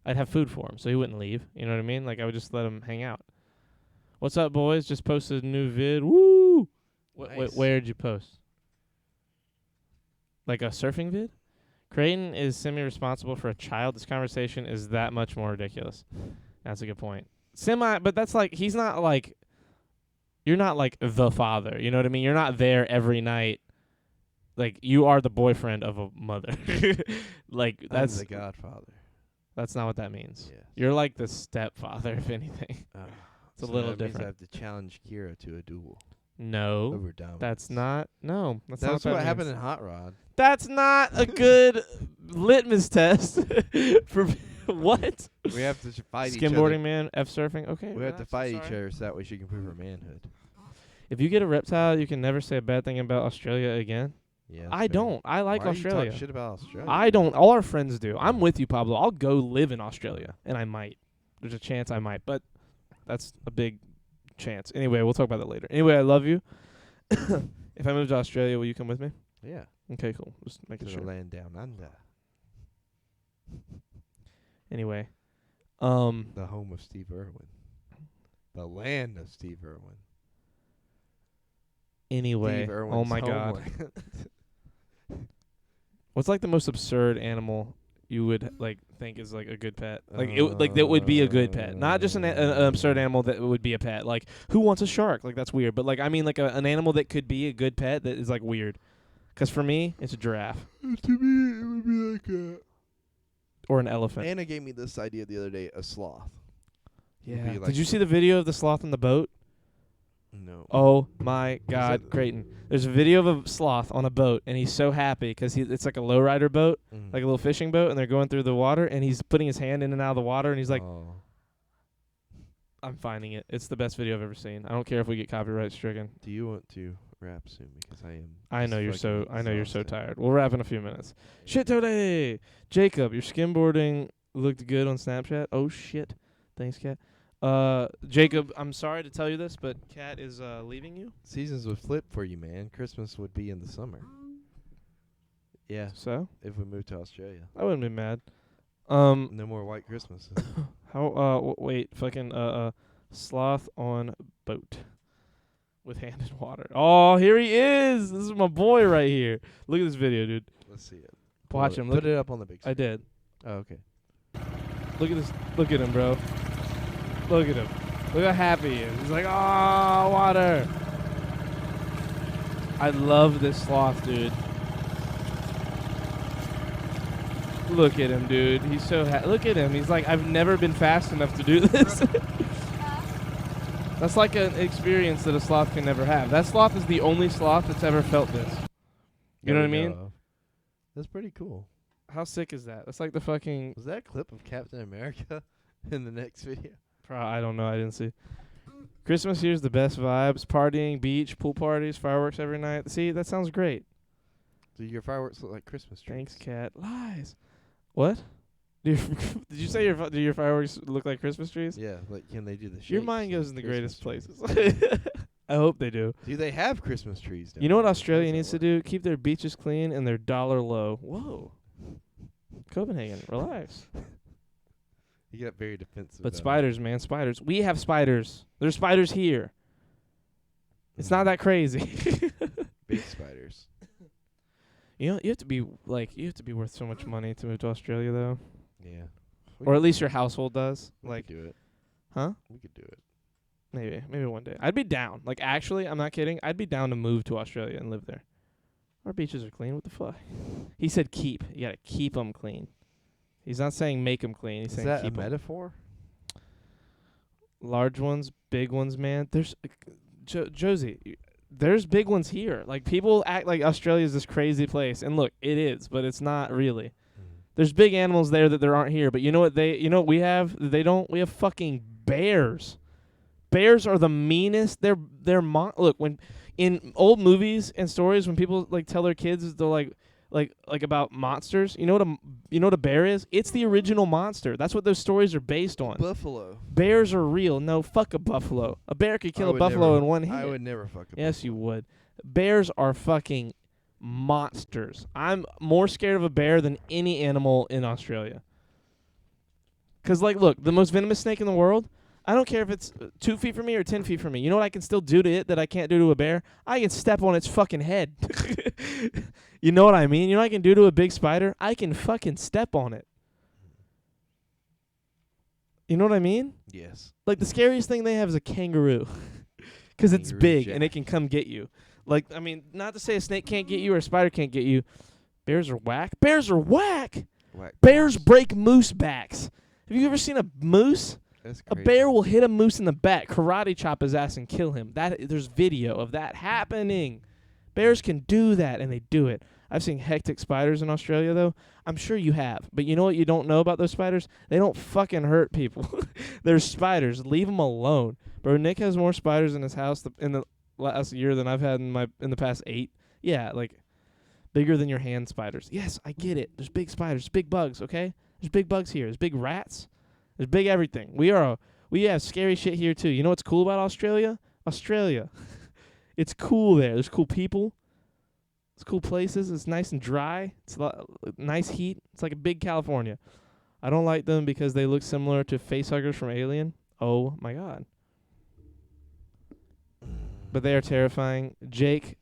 I'd have food for him so he wouldn't leave. You know what I mean? Like I would just let him hang out. What's up, boys? Just posted a new vid. Woo! Nice. Where'd you post? Like a surfing vid? Creighton is semi-responsible for a child. This conversation is that much more ridiculous. That's a good point. But that's like, he's not like, you're not like the father. You know what I mean? You're not there every night. Like, you are the boyfriend of a mother. Like, I'm that's the Godfather. that's not what that means. Yes. You're like the stepfather, if anything. It's a little that means different. I have to challenge Kira to a duel No, over dominance. that's not. No, that's not That's what what that happened means. in Hot Rod. That's not a good litmus test for what? We have to fight each other. Skimboarding man, F surfing. Okay, We have to that's- fight sorry. each other so that way she can prove her manhood. If you get a reptile, you can never say a bad thing about Australia again. Yeah. I don't. I like Why Australia. You talk shit about Australia. I don't. All our friends do. I'm with you, Pablo. I'll go live in Australia, and I might. There's a chance I might, but that's a big chance. Anyway, we'll talk about that later. Anyway, I love you. If I move to Australia, will you come with me? Yeah. Okay, cool. Just To making the sure. land down under. Anyway, The home of Steve Irwin. The land of Steve Irwin. anyway. Steve Irwin's Oh my god. homeland. What's like the most absurd animal you would like think is like a good pet? Like that would be a good pet, not just an absurd animal that would be a pet. Like who wants a shark? Like that's weird. But like I mean like an animal that could be a good pet that is like weird. 'Cause for me, it's a giraffe To me, it would be like a. or an elephant. Anna gave me this idea the other day: a sloth. Would Yeah. be like Did you see the video of the sloth on the boat? No. Oh my God, it- Creighton! There's a video of a sloth on a boat, and he's so happy because it's like a lowrider boat, Mm. like a little fishing boat, and they're going through the water, and he's putting his hand in and out of the water, and he's like, Oh. "I'm finding it. It's the best video I've ever seen. I don't care if we get copyright stricken. Do you want to wrap soon? Because I am. I know just you're so. fucking I know you're so exhausted. tired. We'll wrap in a few minutes. Shit today, Jacob. Your skimboarding looked good on Snapchat. Oh shit, thanks, Kat. Jacob, I'm sorry to tell you this, but Kat is leaving you. Seasons would flip for you, man. Christmas would be in the summer. Yeah, So if we moved to Australia. I wouldn't be mad. No more white Christmases. How? Wait, fucking sloth on boat with hand in water. Oh, here he is. This is my boy right here. Look at this video, dude. Let's see it. Watch him. Look, Put it up on the big screen. I did. Oh, okay. Look at this. Look at him, bro. Look at him. Look how happy he is. He's like, oh, water. I love this sloth, dude. Look at him, dude. He's so look at him. He's like, I've never been fast enough to do this. That's like an experience that a sloth can never have. That sloth is the only sloth that's ever felt this. You know what I mean? That's pretty cool. How sick is that? That's like the fucking... Was that a clip of Captain America in the next video? I don't know. I didn't see. Christmas here's the best vibes. Partying, beach, pool parties, fireworks every night. See, that sounds great. Do your fireworks look like Christmas trees? Thanks, Cat. Lies. What? Did you say do your fireworks look like Christmas trees? Yeah, like can they do the Your shapes mind goes like in the Christmas greatest trees? places. I hope they do. Do they have Christmas trees down You know what there? Australia How does needs to that work? do? Keep their beaches clean and their dollar low. Whoa. Copenhagen, relax. You got very defensive. But spiders, man, spiders. We have spiders. There's spiders here. It's not that crazy. big spiders. You know, you have to be worth so much money to move to Australia, though, Yeah. or at least your household does. We Like, could do it. huh? We could do it. Maybe one day. I'd be down. Like, actually, I'm not kidding. I'd be down to move to Australia and live there. Our beaches are clean. What the fuck? He said keep. You gotta keep 'em clean. He's not saying make 'em clean. He's Is saying that a keep 'em. metaphor? Large ones, big ones, man. There's Josie. There's big ones here. Like, people act like Australia's this crazy place, and look, it is, but it's not really. There's big animals there that there aren't here, but you know what we have? We have fucking bears. Bears are the meanest. They're look, when in old movies and stories, when people like tell their kids they're like about monsters, you know what a bear is? It's the original monster. That's what those stories are based on. Buffalo. Bears are real. No, fuck a buffalo. A bear could kill a buffalo in one hit. I would never fuck a Yes, buffalo. you would. Bears are fucking monsters. I'm more scared of a bear than any animal in Australia. 'Cause, like, look, the most venomous snake in the world, I don't care if it's 2 feet from me or 10 feet from me. You know what I can still do to it that I can't do to a bear? I can step on its fucking head. You know what I mean? You know what I can do to a big spider? I can fucking step on it. You know what I mean? Yes. Like, the scariest thing they have is a kangaroo. 'Cause it's Kangaroo big Jack. and it can come get you. Like, I mean, not to say a snake can't get you or a spider can't get you. Bears are whack. Bears are whack. Whack Bears balls. break moose backs. Have you ever seen a moose? That's A crazy. bear will hit a moose in the back, karate chop his ass, and kill him. There's video of that happening. Bears can do that, and they do it. I've seen hectic spiders in Australia, though. I'm sure you have. But you know what you don't know about those spiders? They don't fucking hurt people. They're spiders. Leave them alone. Bro, Nick has more spiders in his house in the last year than I've had in the past 8. Yeah, like bigger than your hand spiders. Yes, I get it. There's big spiders, big bugs, okay? There's big bugs here. There's big rats. There's big everything. We have scary shit here too. You know what's cool about Australia? Australia. It's cool there. There's cool people. It's cool places. It's nice and dry. It's nice heat. It's like a big California. I don't like them because they look similar to facehuggers from Alien. Oh my god. But they are terrifying. Jake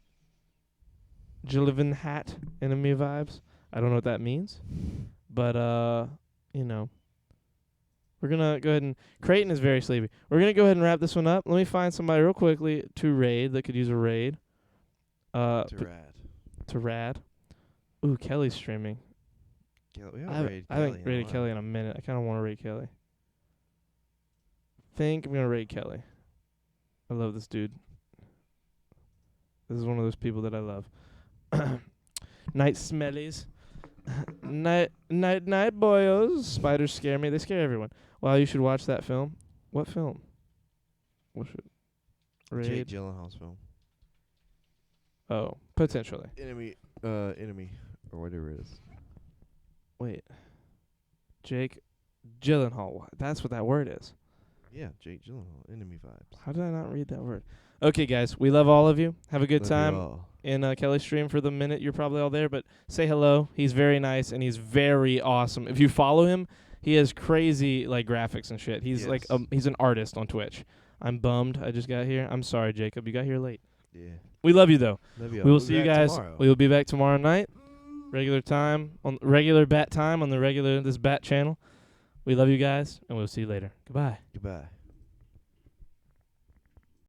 Gyllenhaal enemy vibes. I don't know what that means. But you know, we're gonna go ahead and Creighton is very sleepy. We're gonna go ahead and wrap this one up. Let me find somebody real quickly to raid that could use a raid. To rad. To rad. Ooh, Kelly's streaming. We I haven't haven't raided raided Kelly in a minute. I kind of want to raid Kelly. Think I'm gonna raid Kelly. I love this dude. This is one of those people that I love. Night smellies. night boyos. Spiders scare me. They scare everyone. Wow, you should watch that film. What film? What should Jake raid? Gyllenhaal's film. Oh, potentially. Enemy, or whatever it is. Wait. Jake Gyllenhaal. That's what that word is. Yeah, Jake Gyllenhaal. Enemy vibes. How did I not read that word? Okay, guys, we love all of you. Have a good Love you time all. in Kelly's stream for the minute. You're probably all there, but say hello. He's very nice and he's very awesome. If you follow him, he has crazy like graphics and shit. He's like Yes. he's an artist on Twitch. I'm bummed I just got here. I'm sorry, Jacob. You got here late. Yeah. We love you though. Love you all. We will We'll see be you back guys. tomorrow. We will be back tomorrow night. Regular time on regular bat time on the regular this bat channel. We love you guys and we'll see you later. Goodbye. Goodbye.